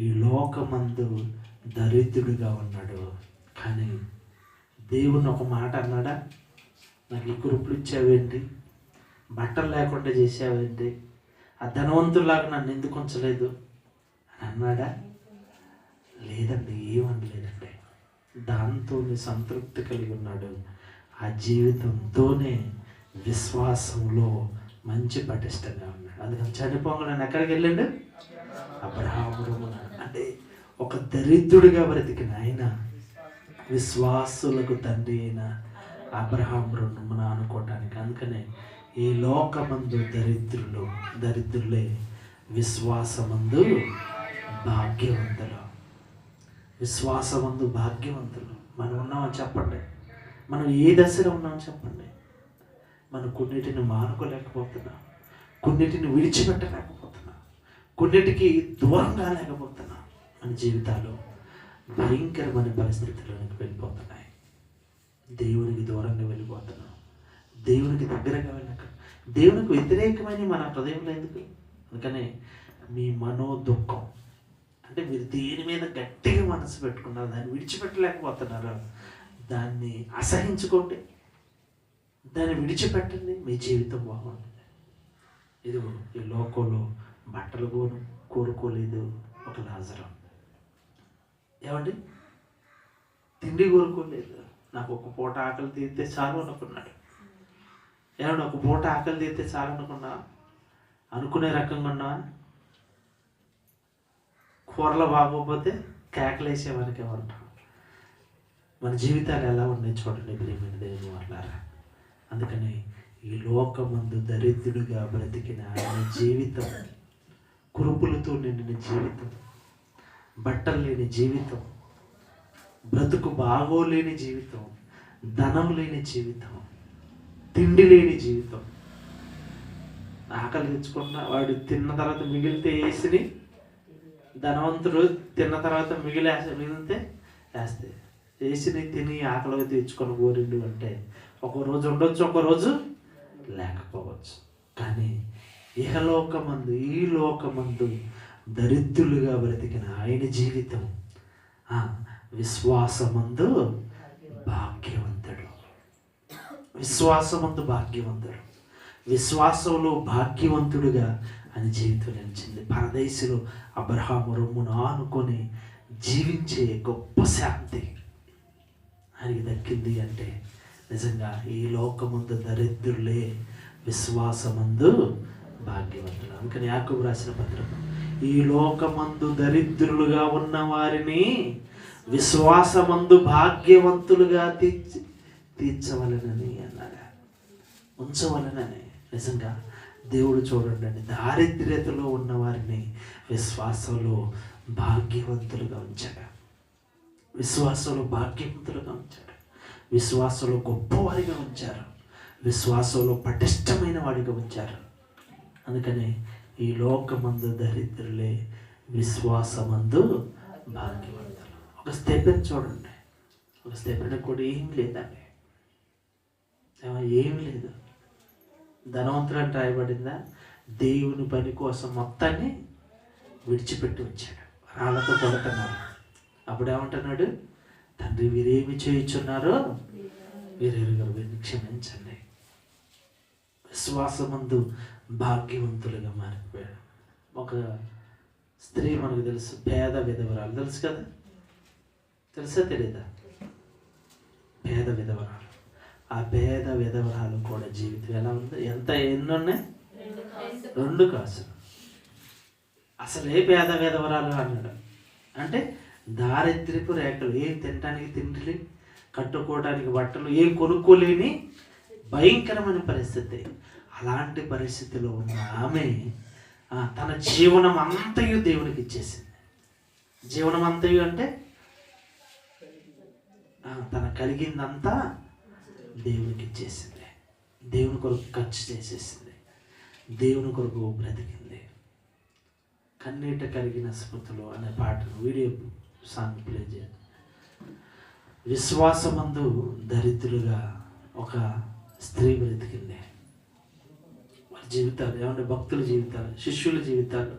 ఈ లోకమందు దరిద్రుడిగా ఉన్నాడు. కానీ దేవుని ఒక మాట అన్నాడా? నాకు ఈ కురుపులు ఇచ్చావేంటి, బట్టలు లేకుండా చేసావేంటి, ఆ ధనవంతులాగా నన్ను ఎందుకు ఉంచలేదు అని అన్నాడా? లేదండి, ఏమనలేదండి. దాంతో సంతృప్తి కలిగి ఉన్నాడు. ఆ జీవితంతోనే విశ్వాసంలో మంచి పటిష్టంగా ఉన్నాడు. అందుకని చనిపోగానే ఎక్కడికి వెళ్ళాడు? అబ్రహాము. అంటే ఒక దరిద్రుడిగా బ్రతికిన ఆయన విశ్వాసులకు తండ్రి అయిన అబ్రహాము రుణమున అనుకోవటానికి. అందుకనే ఈ లోకమందు దరిద్రులే విశ్వాసమందు భాగ్యవంతులు. విశ్వాసమందు భాగ్యవంతులు. మనం ఉన్నామని చెప్పండి. మనం ఏ దశలో ఉన్నామని చెప్పండి. మనం కొన్నిటిని మానుకోలేకపోతున్నాం, కొన్నిటిని విడిచిపెట్టలేకపోతున్నాం, కొన్నిటికి దూరంగా లేకపోతున్నాం. మన జీవితాలు భయంకరమైన పరిస్థితుల్లోకి వెళ్ళిపోతున్నాయి. దేవునికి దూరంగా వెళ్ళిపోతున్నాం, దేవునికి దగ్గరగా వెళ్ళక, దేవునికి వ్యతిరేకమైన మన హృదయంలో ఎందుకు? అందుకనే మీ మనోదుఖం అంటే మీరు దేని మీద గట్టిగా మనసు పెట్టుకున్నారు, దాన్ని విడిచిపెట్టలేకపోతున్నారు, దాన్ని అసహించుకోండి, దాన్ని విడిచిపెట్టండి, మీ జీవితం బాగుంటుంది. ఇదిగో ఈ లోకంలో బట్టలు కోరుకోలేదు ఒక లాజరు. ఏమండి తిండి కోరుకోలేదు, నాకు ఒక పూట ఆకలి తీరితే చాలు అనుకున్నాడు. ఏమండి ఒక పూట ఆకలి తీరితే చాలు అనుకునే రకంగా ఉన్నావా? కూరలు బాగోకపోతే కేకలేసేవారికి ఏమంటాం? మన జీవితాలు ఎలా ఉన్నాయి చూడండి ప్రియమైన దేవుని వాళ్ళారా. అందుకని ఈ లోకమందు దరిద్రుడిగా బ్రతికిన ఆయన జీవితం, కురుపులతో నిండిన జీవితం, బట్టలు లేని జీవితం, బ్రతుకు బాగోలేని జీవితం, ధనం లేని జీవితం, తిండి లేని జీవితం. ఆకలి తెచ్చుకున్న వాడు తిన్న తర్వాత మిగిలితే వేసిని, ధనవంతుడు తిన్న తర్వాత మిగిలితే వేస్తే వేసిని తిని ఆకలిగా తెచ్చుకొని కోరిండు అంటే ఒక రోజు ఉండొచ్చు, ఒక రోజు లేకపోవచ్చు. కానీ ఇహలోకమందు ఈ లోకమందు దరిద్రులుగా బ్రతికిన ఆయన జీవితం విశ్వాసమందు భాగ్యవంతుడు. విశ్వాసమందు భాగ్యవంతుడు, విశ్వాసంలో భాగ్యవంతుడుగా ఆయన జీవితం నిలిచింది. పరదేశిలో అబ్రహాము రొమ్మును ఆనుకొని జీవించే గొప్ప శాంతి ఆయనకి దక్కింది. అంటే నిజంగా ఈ లోకమందు దరిద్రులే విశ్వాసమందు భాగ్యవంతులు. అందుకని యాకోబు రాసిన పత్రిక, ఈ లోకమందు దరిద్రులుగా ఉన్న వారిని విశ్వాసమందు భాగ్యవంతులుగా తీర్చవలనని అన్నాడు, ఉంచవలనని. నిజంగా దేవుడు చూడండి, దారిద్ర్యతలో ఉన్న వారిని విశ్వాసంలో భాగ్యవంతులుగా ఉంచాడు, విశ్వాసంలో భాగ్యవంతులుగా ఉంచాడు, విశ్వాసంలో గొప్పవారిగా ఉంచారు, విశ్వాసంలో పటిష్టమైన వాడిగా ఉంచారు. అందుకని ఈ లోకమందు దరిద్రులే విశ్వాసమందు భాగ్యవంతులు. ఒక స్తెపెన్ చూడండి, ఒక స్తెపెన్ కూడా ఏం లేదండి, ఏం లేదు. ధనవంతుడు అని రాయబడిందా? దేవుని పని కోసం మొత్తాన్ని విడిచిపెట్టి వచ్చాడు. రాళ్ళతో కొడుతున్నారు. అప్పుడు ఏమంటున్నాడు? తండ్రి వీరేమి చేయుచున్నారో వీరెరుగరు, వీరిని క్షమించండి. విశ్వాసమందు భాగ్యవంతులుగా మారిపోయాడు. ఒక స్త్రీ మనకు తెలుసు, పేద విధవరాలు తెలుసు కదా, తెలుసా తెలీదా? పేద విధవరాలు. ఆ పేద విధవరాలు కూడా జీవితం ఎలా ఉంది? ఎన్ని ఉన్నాయి? 2 కాసులు. అసలే పేద విధవరాలు అన్నాడు అంటే దారిద్ర్యపు రేఖలు, ఏం తినడానికి తిండి, కట్టుకోవడానికి బట్టలు, ఏం కొనుక్కోలేని భయంకరమైన పరిస్థితి. అలాంటి పరిస్థితిలో ఉన్న ఆమె తన జీవనం అంతయు దేవునికి ఇచ్చేసింది. జీవనం అంతయు అంటే తన కలిగిందంతా దేవునికి ఇచ్చేసింది. దేవుని కొరకు ఖర్చు చేసేసింది. దేవుని కొరకు బ్రతికింది. కన్నీట కలిగిన స్మృతులు అనే పాటను వీడియో సాంగ్ ప్లే చేయండి. విశ్వాసమందు దరిద్రులుగా ఒక స్త్రీ బ్రతికింది. వారి జీవితాలు ఏమంటే భక్తుల జీవితాలు, శిష్యుల జీవితాలు,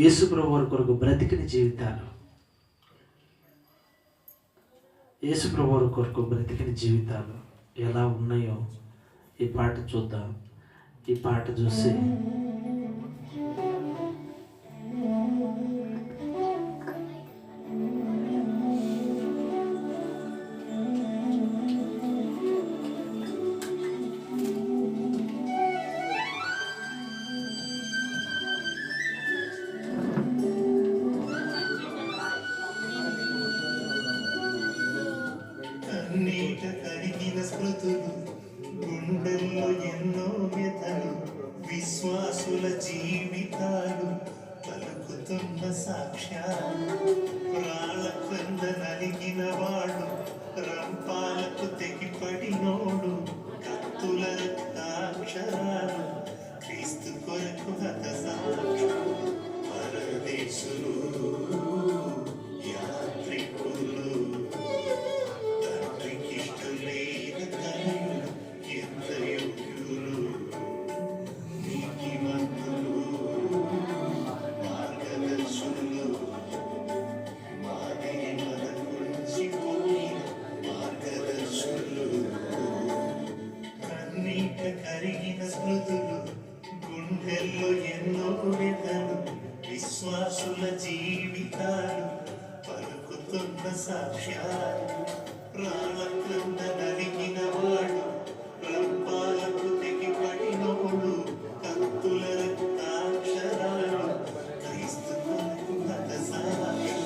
యేసు ప్రభువు కొరకు బ్రతికిన జీవితాలు, యేసు ప్రభువు కొరకు బ్రతికిన జీవితాలు ఎలా ఉన్నాయో ఈ పాట చూద్దాం. ఈ పాట చూసి కన్నీట కరిగిన స్మృతులు, గుండెల్లో ఎన్నో వ్యథలు, విశ్వాసుల జీవితాలు పలుకుతున్న సాక్ష్యాలు. రాళ్ళ క్రింద నలిగిన వాడు, రంపాలకు తెగిపడినోడు, కత్తుల రక్తాక్షరాలు, క్రీస్తు కొరకు హతసాక్షులు, పరదేశులు, యాత్రికులు, కరిగిన స్మృతులు, గుండెల్లో ఎన్నో వ్యథలు, విశ్వాసుల జీవితాలు పలుకుతున్న సాక్ష్యాలు. రాళ్ళ క్రింద నలిగిన వాడు, రంపాలకు తెగిపడినోడు, కత్తుల రక్తాక్షరాలు, క్రీస్తు కొరకు హతసాక్షులు.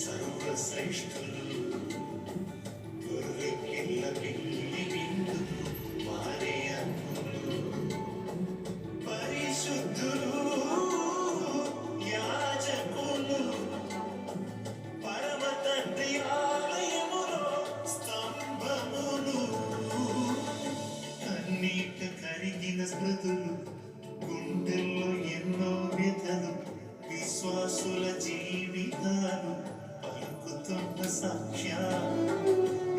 సర్వశ్రేష్ఠులు గొర్రెపిల్ల పిల్లి విందుకు వారే అర్హులు పరిశుద్ధులు యాజకులు పరమ తండ్రి ఆలయములో స్తంభములు కన్నీట కరిగిన స్మృతులు గుండెల్లో ఎన్నో వ్యథలు విశ్వాసుల జీవితాలు పలుకుతున్న సాక్ష్యాలు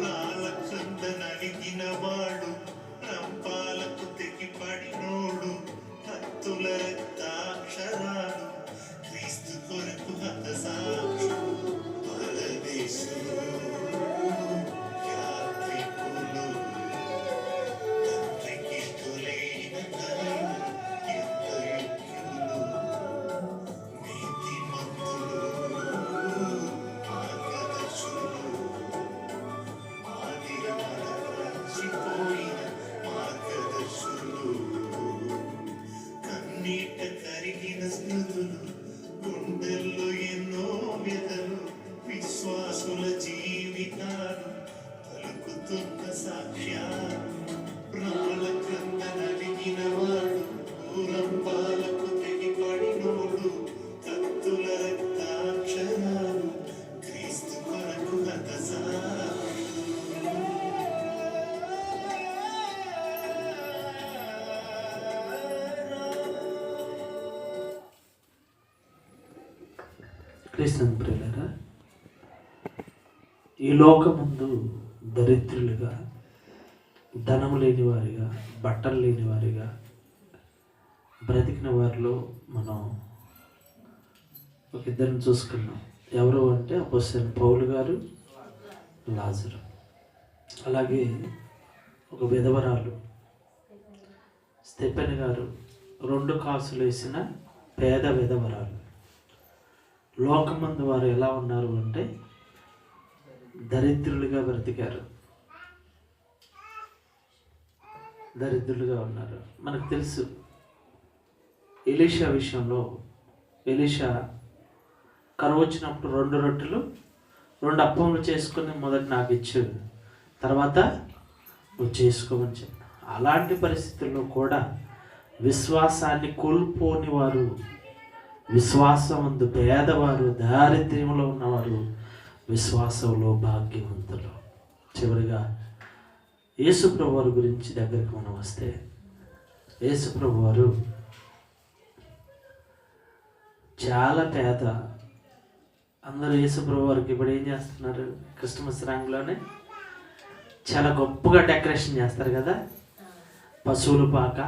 రాళ్ళ క్రింద నలిగిన వాడు రంపాలకు తెగిపడినోడు కత్తుల రక్తాక్షరాలు క్రీస్తు కొరకు హతసాక్షులు పరదేశులు యాత్రికులు తండ్రికి తొలైన కలలు ఎంత యుక్తులు నీతిమంతులు మార్గదర్శులు ఆదిలో మరచిపోయిన మార్గదర్శులు కన్నీట కరిగిన స్మృతులు గుండెల్లో ఎన్నో వ్యథలు విశ్వాసుల జీవితాలు పలుకుతున్న సాక్ష్యాలు ప్రాణ క్రింద నలిగిన వాడు ఊరంపాలకు తెగిపడినోడు కత్తుల రక్తాక్షరాలు క్రీస్తు కొరకు క్రీస్తు ప్రియులారా, ఈ లోకముందు దరిద్రులుగా, ధనము లేని వారిగా, బట్టలు లేని వారిగా బ్రతికిన వారిలో మనం ఒక ఇద్దరిని చూసుకున్నాం. ఎవరు అంటే అపోస్తలుడైన పౌలు గారు, లాజరు. అలాగే ఒక విధవరాలు స్టెఫెన్ గారు, 2 కాసులు వేసిన పేద విధవరాలు. లోకమందు వారు ఎలా ఉన్నారు అంటే దరిద్రులుగా బ్రతికారు, దరిద్రులుగా ఉన్నారు. మనకు తెలుసు ఎలీషా విషయంలో, ఎలీషా కరువు వచ్చినప్పుడు 2 రొట్టెలు 2 అప్పములు చేసుకుని మొదట నాకు ఇచ్చు, తర్వాత నువ్వు చేసుకోమని చెప్పి. అలాంటి పరిస్థితుల్లో కూడా విశ్వాసాన్ని కోల్పోని వారు, విశ్వాసమందు పేదవారు, దారిద్ర్యంలో ఉన్నవారు విశ్వాసంలో భాగ్యవంతులు. చివరిగా యేసుప్రభు వారి గురించి దగ్గరికి మనం వస్తే, యేసుప్రభు వారు చాలా పేద. అందరూ యేసుప్రభు వారికి ఇప్పుడు ఏం చేస్తున్నారు, క్రిస్మస్ రంగులోనే చాలా గొప్పగా డెకరేషన్ చేస్తారు కదా, పశువుల పాక,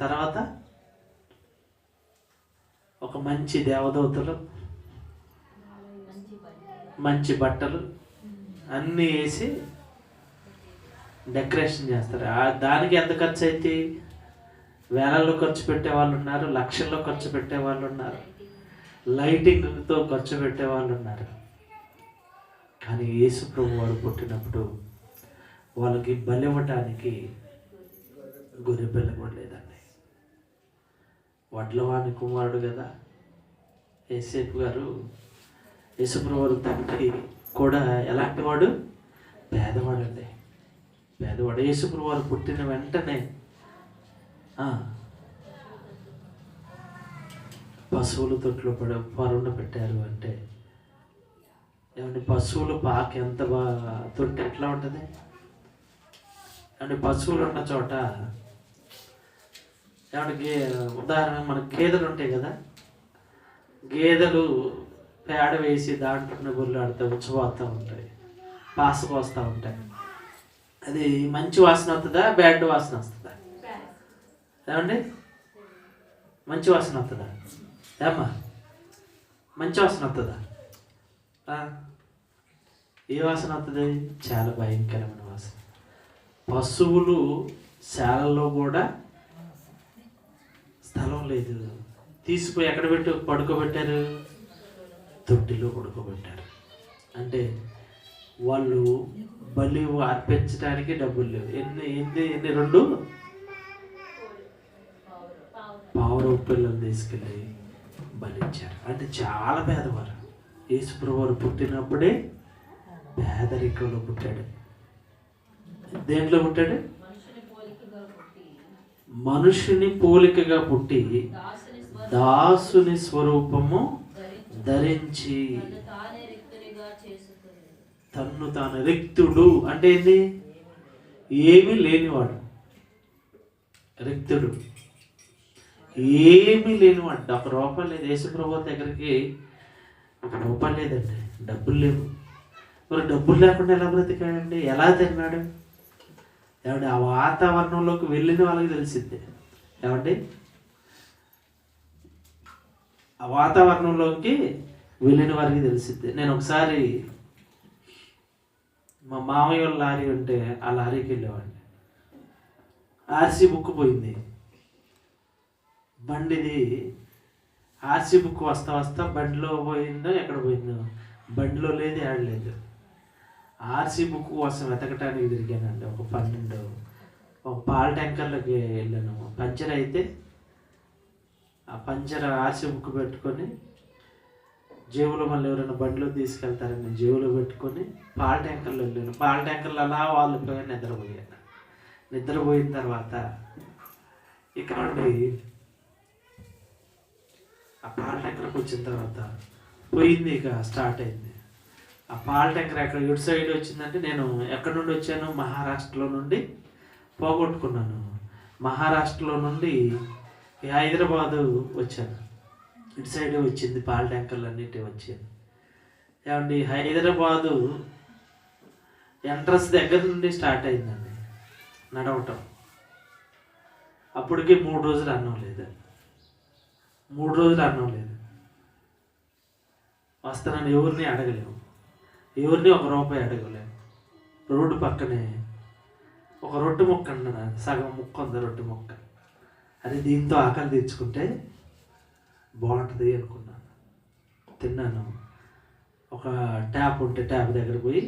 తర్వాత ఒక మంచి దేవదూతలు, మంచి బట్టలు అన్నీ వేసి డెకరేషన్ చేస్తారు. దానికి ఎంత ఖర్చు అయితే వేలల్లో ఖర్చు పెట్టే వాళ్ళు ఉన్నారు, లక్షల్లో ఖర్చు పెట్టే వాళ్ళు ఉన్నారు, లైటింగ్తో ఖర్చు పెట్టే వాళ్ళు ఉన్నారు. కానీ యేసు ప్రభు వారు పుట్టినప్పుడు వాళ్ళకి బలివ్వటానికి గొర్రె పిల్ల కూడా లేదండి. వడ్లవాని కుమారుడు కదా యేసేపు గారు. యేసుప్రభు వారు తండ్రి కూడా ఎలాంటి వాడు, పేదవాడు అండి, పేదవాడు. యేసుప్రభు వారు పుట్టిన వెంటనే పశువుల తొట్లో పరుండ పెట్టారు. అంటే ఏమంటే పశువుల పాక ఎంత బాగా, తొట్టి ఎట్లా ఉంటుంది అంటే పశువులు ఉన్న చోట ఏమంటే ఉదాహరణ మనకు గేదెలు ఉంటాయి కదా, గేదెలు పేడ వేసి దాంట్లో గుళ్ళు ఆడుతూ ఉచ్చబోస్తూ ఉంటాయి, పాస పోస్తూ ఉంటాయి. అది మంచి వాసన వస్తుందా, బ్యాడ్ వాసన వస్తుందా? ఏమండి మంచి వాసన వస్తుందా? ఏమ్మా మంచి వాసన వస్తుందా? ఏ వాసన వస్తుంది? చాలా భయంకరమైన వాసన. పశువులు శాలలో కూడా స్థలం లేదు, తీసుకుపోయి ఎక్కడ పెట్టి పడుకోబెట్టారు? తొట్టిలో పడుకోబెట్టారు. అంటే వాళ్ళు బలి అర్పించడానికి డబ్బులు లేవు. ఎన్ని 2 పావురపు పిల్లలు తీసుకెళ్ళి బలిచ్చారు. అంటే చాలా పేదవారు. యేసుప్రభువారు పుట్టినప్పుడే పేదరికంలో పుట్టాడు. దేంట్లో పుట్టాడు? మనుషుని పోలికగా పుట్టి దాసుని స్వరూపము ధరించి తన్ను తాను రిక్తుడు అంటే ఏంది? ఏమీ లేనివాడు. రిక్తుడు ఏమీ లేనివాడు. ఒక రూపాయి లేదు. యేసుప్రభు దగ్గరికి ఒక రూపాయి లేదండి, డబ్బులు లేవు. మరి డబ్బులు లేకుండా ఎలా బ్రతికాడండి? ఎలా తిన్నాడు? ఏమండి, ఆ వాతావరణంలోకి వెళ్ళిన వాళ్ళకి తెలిసిందే. ఏమండి, ఆ వాతావరణంలోకి వెళ్ళిన వారికి తెలిసిందే. నేను ఒకసారి మా మామయ్య వాళ్ళ లారీ ఉంటే ఆ లారీకి వెళ్ళేవాడిని. ఆర్సీ బుక్ పోయింది. బండిది ఆర్సీ బుక్ వస్తా వస్తా బండిలో పోయిందో ఎక్కడ పోయిందో, బండిలో లేదు, ఏడలేదు. ఆర్సీ బుక్ కోసం వెతకటానికి తిరిగానండి. ఒక పాల ట్యాంకర్లోకి వెళ్ళాను. పంచర్ అయితే ఆ పంచర్ ఆర్సీ బుక్ పెట్టుకొని జేబులో, మళ్ళీ ఎవరైనా బండిలో తీసుకెళ్తారని జేబులో పెట్టుకొని పాల ట్యాంకర్లో వెళ్ళాను. పాల ట్యాంకర్లో అలా వాళ్ళు పోయి నిద్రపోయాను. నిద్రపోయిన తర్వాత ఇక్కడ ఆ పాల ట్యాంకర్కి వచ్చిన తర్వాత పోయింది, ఇక స్టార్ట్ అయింది. ఆ పాల ట్యాంకర్ ఎక్కడ ఇటు సైడ్ వచ్చిందంటే, నేను ఎక్కడి నుండి వచ్చాను? మహారాష్ట్రలో నుండి పోగొట్టుకున్నాను. మహారాష్ట్రలో నుండి హైదరాబాదు వచ్చాను. ఇటు సైడ్ వచ్చింది, పాల ట్యాంకర్లు అన్నిటి వచ్చాను. ఏమండి, హైదరాబాదు ఎంట్రన్స్ దగ్గర నుండి స్టార్ట్ అయిందండి నడవటం. అప్పటికి 3 రోజులు అన్నం లేదు. 3 రోజులు అన్నం లేదు. వస్తానని ఎవరిని అడగలేము, ఎవరిని ఒక రూపాయి అడగలేము. రోడ్డు పక్కనే ఒక రొట్టె ముక్క అన్న, సగం ముక్క ఉంది రొట్టె ముక్క. అది దీంతో ఆకలి తెచ్చుకుంటే బాగుంటుంది అనుకున్నాను. తిన్నాను. ఒక ట్యాప్ ఉంటే ట్యాప్ దగ్గర పోయి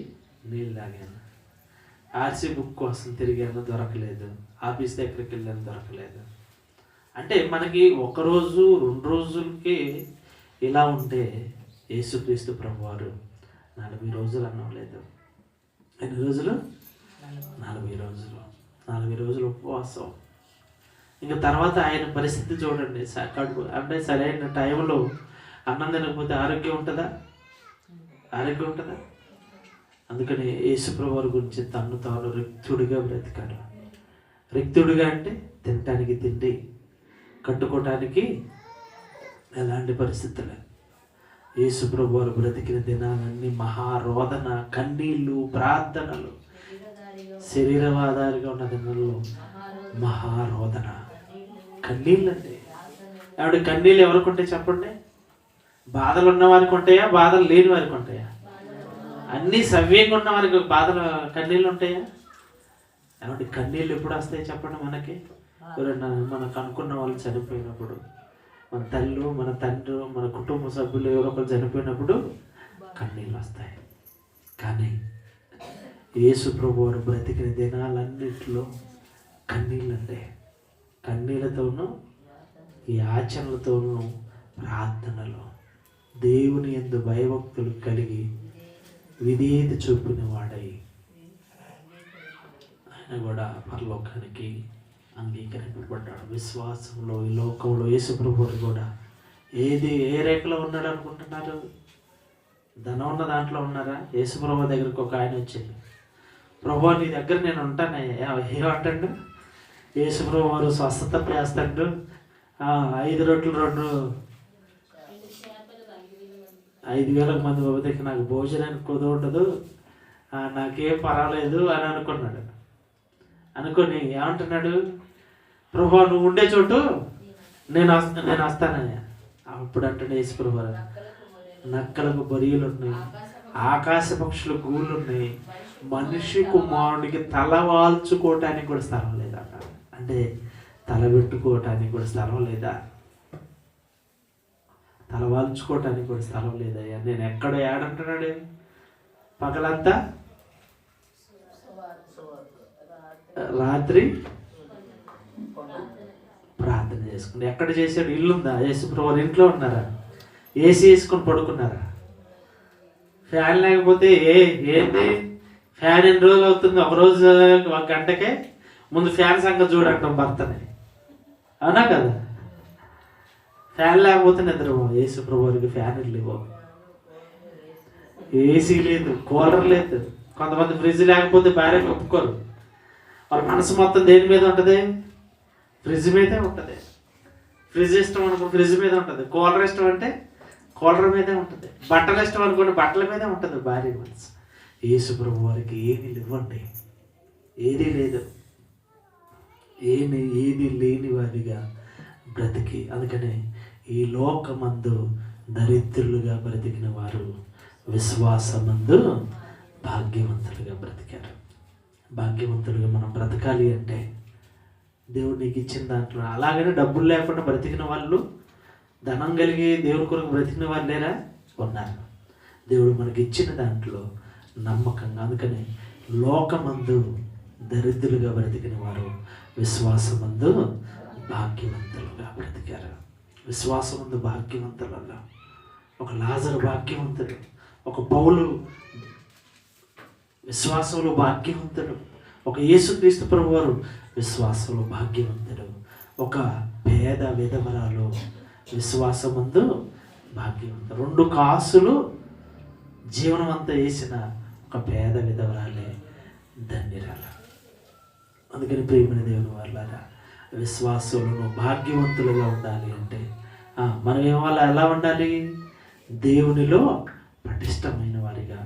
నీళ్ళు తాగాను. ఆర్సీ బుక్ కోసం తిరిగాను, దొరకలేదు. ఆఫీస్ దగ్గరికి వెళ్ళాను, దొరకలేదు. అంటే మనకి 1 రోజు 2 రోజులకి ఇలా ఉంటే, యేసుక్రీస్తు ప్రభువారు 40 రోజులు అన్నం లేదు. ఎన్ని రోజులు? 40 రోజులు. 40 రోజులు ఉపవాసం. ఇంకా తర్వాత ఆయన పరిస్థితి చూడండి. కడుపు అంటే సరైన టైంలో అన్నం తినకపోతే ఆరోగ్యం ఉంటుందా? ఆరోగ్యం ఉంటుందా? అందుకని యేసుప్రభు వారి గురించి తన్ను తాను రిక్తుడిగా బ్రతికాడు. రిక్తుడిగా అంటే తినటానికి తిండి, కట్టుకోవటానికి ఎలాంటి పరిస్థితులే. యేసుప్రభు వారు బ్రతికిన దినాలన్నీ మహారోదన, కన్నీళ్ళు, ప్రార్థనలు. శరీరవాదాలుగా ఉన్న దినాల్లో మహారోదన, కన్నీళ్ళండి. ఆవిడ కన్నీళ్ళు ఎవరికి ఉంటాయి చెప్పండి? బాధలు ఉన్న వారికి ఉంటాయా? బాధలు లేని వారికి ఉంటాయా? అన్నీ సవ్యంగా ఉన్న వారికి బాధలు, కన్నీళ్ళు ఉంటాయా? ఏమంటే కన్నీళ్ళు ఎప్పుడు వస్తాయి చెప్పండి? మనకి ఎవరైనా మనకు అనుకున్న వాళ్ళు చనిపోయినప్పుడు, మన తల్లు, మన తండ్రి, మన కుటుంబ సభ్యులు ఎవరొకరు చనిపోయినప్పుడు కన్నీళ్ళు వస్తాయి. కానీ యేసు ప్రభు వారు బ్రతికిన దినాలన్నింటిలో కన్నీళ్ళండి. కన్నీళ్ళతోనూ యాచనలతోనూ ప్రార్థనలు, దేవుని యందు భయభక్తులు కలిగి విధేయత చూపిన వాడై ఆయన కూడా పరలోకానికి అంగీకరింపబడ్డాడు. విశ్వాసంలో ఈ లోకంలో యేసుప్రభు కూడా ఏ రేఖలో ఉన్నాడు అనుకుంటున్నారు? ధనం ఉన్న దాంట్లో ఉన్నారా? యేసుప్రభు దగ్గరికి ఒక ఆయన వచ్చాడు. ప్రభు నీ దగ్గర నేను ఉంటానయ్యా. ఏమంటాడు? యేసుప్రభు వారు స్వస్థత చేస్తాడు. 5 రొట్టెలు 5,000 మంది బాబుకి నాకు భోజనానికి కుదవ ఉండదు, నాకేం పర్వాలేదు అని అనుకున్నాడు. అనుకొని ఏమంటున్నాడు? ప్రభు నువ్వు ఉండే చోటు నేను వస్తానయ్యా. అప్పుడు అంటాడు యేసుప్రభు వారు, నక్కలకు బొరియలు ఉన్నాయి, ఆకాశ పక్షుల గూళ్ళు ఉన్నాయి, మనిషి కుమారుడికి తల వాల్చుకోవటానికి కూడా స్థలం లేదా? అంటే తల పెట్టుకోవటానికి కూడా స్థలం లేదా? తల వాల్చుకోవటానికి కూడా స్థలం లేదయ్యా. నేను ఎక్కడ ఏడంటున్నాడు? పగలంతా రాత్రి ప్రార్థన చేసుకుని ఎక్కడ చేశాడు? ఇల్లుందా? యేసుప్రభు ఇంట్లో ఉన్నారా? ఏసీ వేసుకొని పడుకున్నారా? ఫ్యాన్ లేకపోతే ఏంటి ఫ్యాన్ ఎన్ని రోజులు అవుతుంది? ఒక రోజు ఒక గంటకే ముందు ఫ్యాన్ సంగతి చూడంటాం భర్తని, అవునా కదా? ఫ్యాన్ లేకపోతే నిద్రపో. యేసు ప్రభువుకి ఫ్యాన్ లేవు, ఏసీ లేదు, కూలర్ లేదు. కొంతమంది ఫ్రిడ్జ్ లేకపోతే భార్య ఒప్పుకోరు. వాళ్ళ మనసు మొత్తం దేని మీద ఉంటుంది? ఫ్రిడ్జ్ మీదే ఉంటుంది. ఫ్రిడ్జ్ ఇష్టం అనుకో ఫ్రిడ్జ్ మీద ఉంటుంది, కూలర్ ఇష్టం అంటే కూలర్ మీదే ఉంటుంది, బట్టలు ఇష్టం అనుకోండి బట్టల మీదే ఉంటుంది భార్య మనసు. యేసు ప్రభు వారికి ఏమీ లేవండి, ఏదీ లేదు, ఏది లేని వారిగా బ్రతికి, అందుకనే ఈ లోకమందు దరిద్రులుగా బ్రతికిన వారు విశ్వాసమందు భాగ్యవంతులుగా బ్రతికారు. భాగ్యవంతులుగా మనం బ్రతకాలి అంటే దేవుడు నీకు ఇచ్చిన దాంట్లో, అలాగనే డబ్బులు లేకుండా బ్రతికిన వాళ్ళు, ధనం కలిగి దేవుని కొరకు బ్రతికిన వాళ్ళు లేరా? ఉన్నారు. దేవుడు మనకి ఇచ్చిన దాంట్లో నమ్మకంగా, అందుకని లోకమందు దరిద్రులుగా బ్రతికిన వారు విశ్వాసమందు భాగ్యవంతులుగా బ్రతికారు. విశ్వాసమందు భాగ్యవంతులలో ఒక లాజరు భాగ్యవంతుడు, ఒక పౌలు విశ్వాసంలో భాగ్యవంతుడు, ఒక యేసుక్రీస్తు ప్రభువారు విశ్వాసంలో భాగ్యవంతుడు, ఒక పేద విధవరాలు విశ్వాసమందు భాగ్యవంతుడు. 2 కాసులు జీవనం అంతా వేసిన ఒక పేద విధవరాలే ధన్యురాలు. అందుకని ప్రియమైన దేవుని వాళ్ళారా, విశ్వాసంలో భాగ్యవంతులుగా ఉండాలి అంటే మనం ఎలా ఉండాలి? దేవునిలో పటిష్టమైన వారిగా,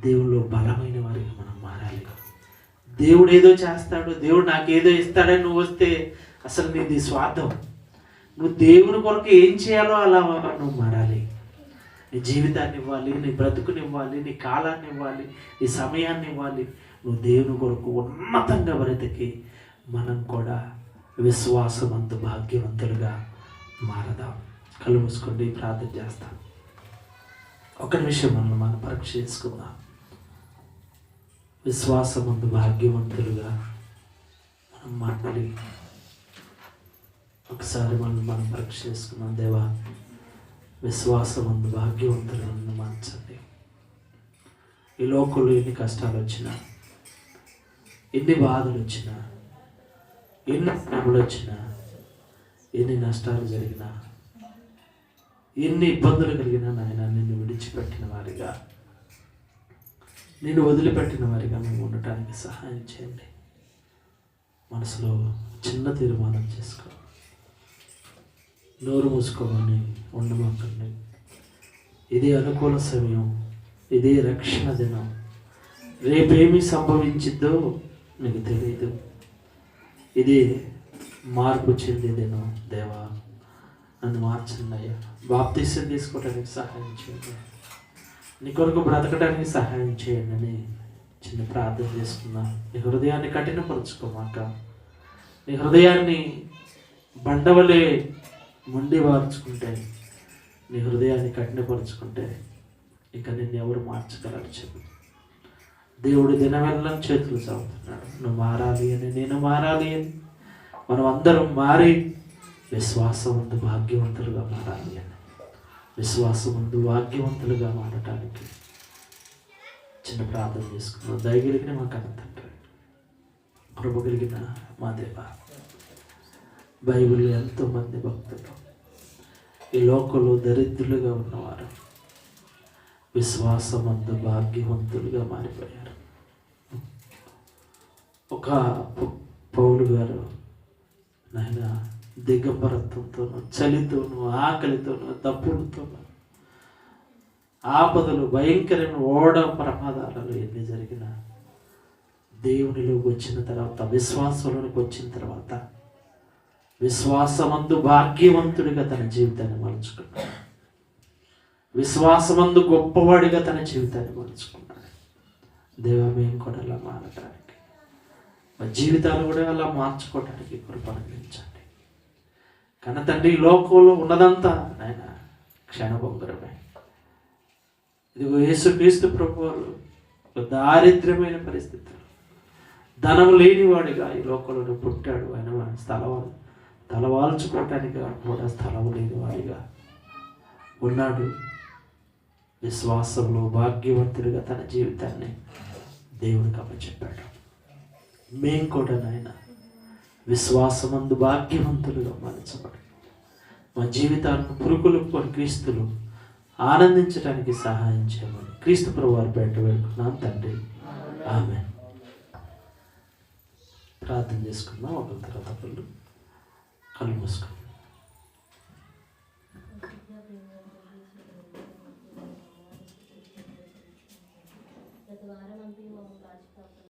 దేవునిలో బలమైన వారిగా మనం మారాలి. దేవుడు ఏదో చేస్తాడు, దేవుడు నాకేదో ఇస్తాడని నువ్వు వస్తే అసలు నీది స్వార్థం. నువ్వు దేవుని కొరకు ఏం చేయాలో అలా నువ్వు మారాలి. నీ జీవితాన్ని ఇవ్వాలి, నీ బ్రతుకుని ఇవ్వాలి, నీ కాలాన్ని ఇవ్వాలి, నీ సమయాన్ని ఇవ్వాలి. నువ్వు దేవుని కొరకు ఉన్నతంగా బ్రతికి మనం కూడా విశ్వాసమంత భాగ్యవంతులుగా మారదాం. కళ్ళు మూసుకోండి, ప్రార్థన చేస్తాం. ఒక నిమిషం మనం పరీక్ష చేసుకుందాం. విశ్వాసమందు భాగ్యవంతులుగా మనం మాట్లాడి ఒకసారి మనం పరీక్ష చేసుకున్నాం. దేవా, విశ్వాసమందు భాగ్యవంతులను మార్చండి. ఈ లోకంలో ఎన్ని కష్టాలు వచ్చినా, ఎన్ని బాధలు వచ్చినా, ఎన్ని శ్రమలు వచ్చినా, ఎన్ని నష్టాలు జరిగినా, ఎన్ని ఇబ్బందులు కలిగినా నాయన నిన్ను విడిచిపెట్టిన వారిగా, నిన్ను వదిలిపెట్టిన వారిగా మేము ఉండటానికి సహాయం చేయండి. మనసులో చిన్న తీర్మానం చేసుకో, నోరు మూసుకోమని ఉండమాకండి. ఇదే అనుకూల సమయం, ఇదే రక్షణ దినం. రేపేమి సంభవించిద్దో నీకు తెలియదు. ఇదే మార్పు చెందే దినం. దేవా, నన్ను మార్చండి అయ్యా. బాప్తీసం తీసుకోవడానికి సహాయం చేయండి, నీ కొరకు బ్రతకడానికి సహాయం చేయండి అని చిన్న ప్రార్థన చేసుకున్నా. నీ హృదయాన్ని కఠినపరుచుకోమాక, నీ హృదయాన్ని బండవలే ముండి వార్చుకుంటే, నీ హృదయాన్ని కఠినపరుచుకుంటే ఇంకా నిన్ను ఎవరు మార్చగలరు చెప్పు. దేవుడు దినవెల్లం చేతులు చావుతున్నాడు. నువ్వు మారాలి అని, నేను మారాలి అని, మనం అందరం మారి విశ్వాసవంతు భాగ్యవంతులుగా మారాలి అని, విశ్వాసవంతు భాగ్యవంతులుగా మారటానికి చిన్న ప్రార్థన చేసుకున్నాం. దయగలిగిన మా కన్న తండ్రి, కృప కలిగిన మా దేవ, బైబిల్లో ఎంతోమంది భక్తులు ఈ లోకంలో దరిద్రులుగా ఉన్నవారు విశ్వాసమందు భాగ్యవంతులుగా మారిపోయారు. ఒక పౌలు గారు నాయన దిగంబరత్వంతోనూ, చలితోనూ, ఆకలితోనూ, తప్పులతోనూ, ఆపదలు, భయంకరమైన ఓడ ప్రమాదాలలో ఎన్ని జరిగినా దేవునిలోకి వచ్చిన తర్వాత, విశ్వాసంలోకి వచ్చిన తర్వాత విశ్వాసమందు భాగ్యవంతుడిగా తన జీవితాన్ని మలుచుకున్నాడు. విశ్వాసమందు గొప్పవాడిగా తన జీవితాన్ని మలుచుకున్నాడు. దేవా, మేము కూడా అలా మారటానికి, మా జీవితాలు కూడా అలా మార్చుకోవడానికి కృప అనుగ్రహించండి. కన్న తండ్రి, ఈ లోకంలో ఉన్నదంతా నాయన క్షణభంగురమే. ఇదిగో యేసుక్రీస్తు ప్రభువారు ఒక దారిద్ర్యమైన పరిస్థితులు, ధనం లేనివాడిగా ఈ లోకంలో పుట్టాడు. ఆయన తలవాల్చుకోవటానికి కూడా స్థలం లేనివాడిగా ఉన్నాడు. విశ్వాసంలో భాగ్యవంతుడిగా తన జీవితాన్ని దేవుడికి అప్పచెప్పాడు. మేము కూడా నాయన విశ్వాసమందు భాగ్యవంతులుగా మలచబడి మా జీవితాలను పురుకులు క్రీస్తులు ఆనందించడానికి సహాయం చేయమని క్రీస్తు ప్రభువారి పేట వేడుకున్నాం తండ్రి. ఆమె ప్రార్థన చేసుకుందాం. ఒకరి తర్వాత ఒకళ్ళు కళ్ళు మూసుకుందాం. గత వారం అంతా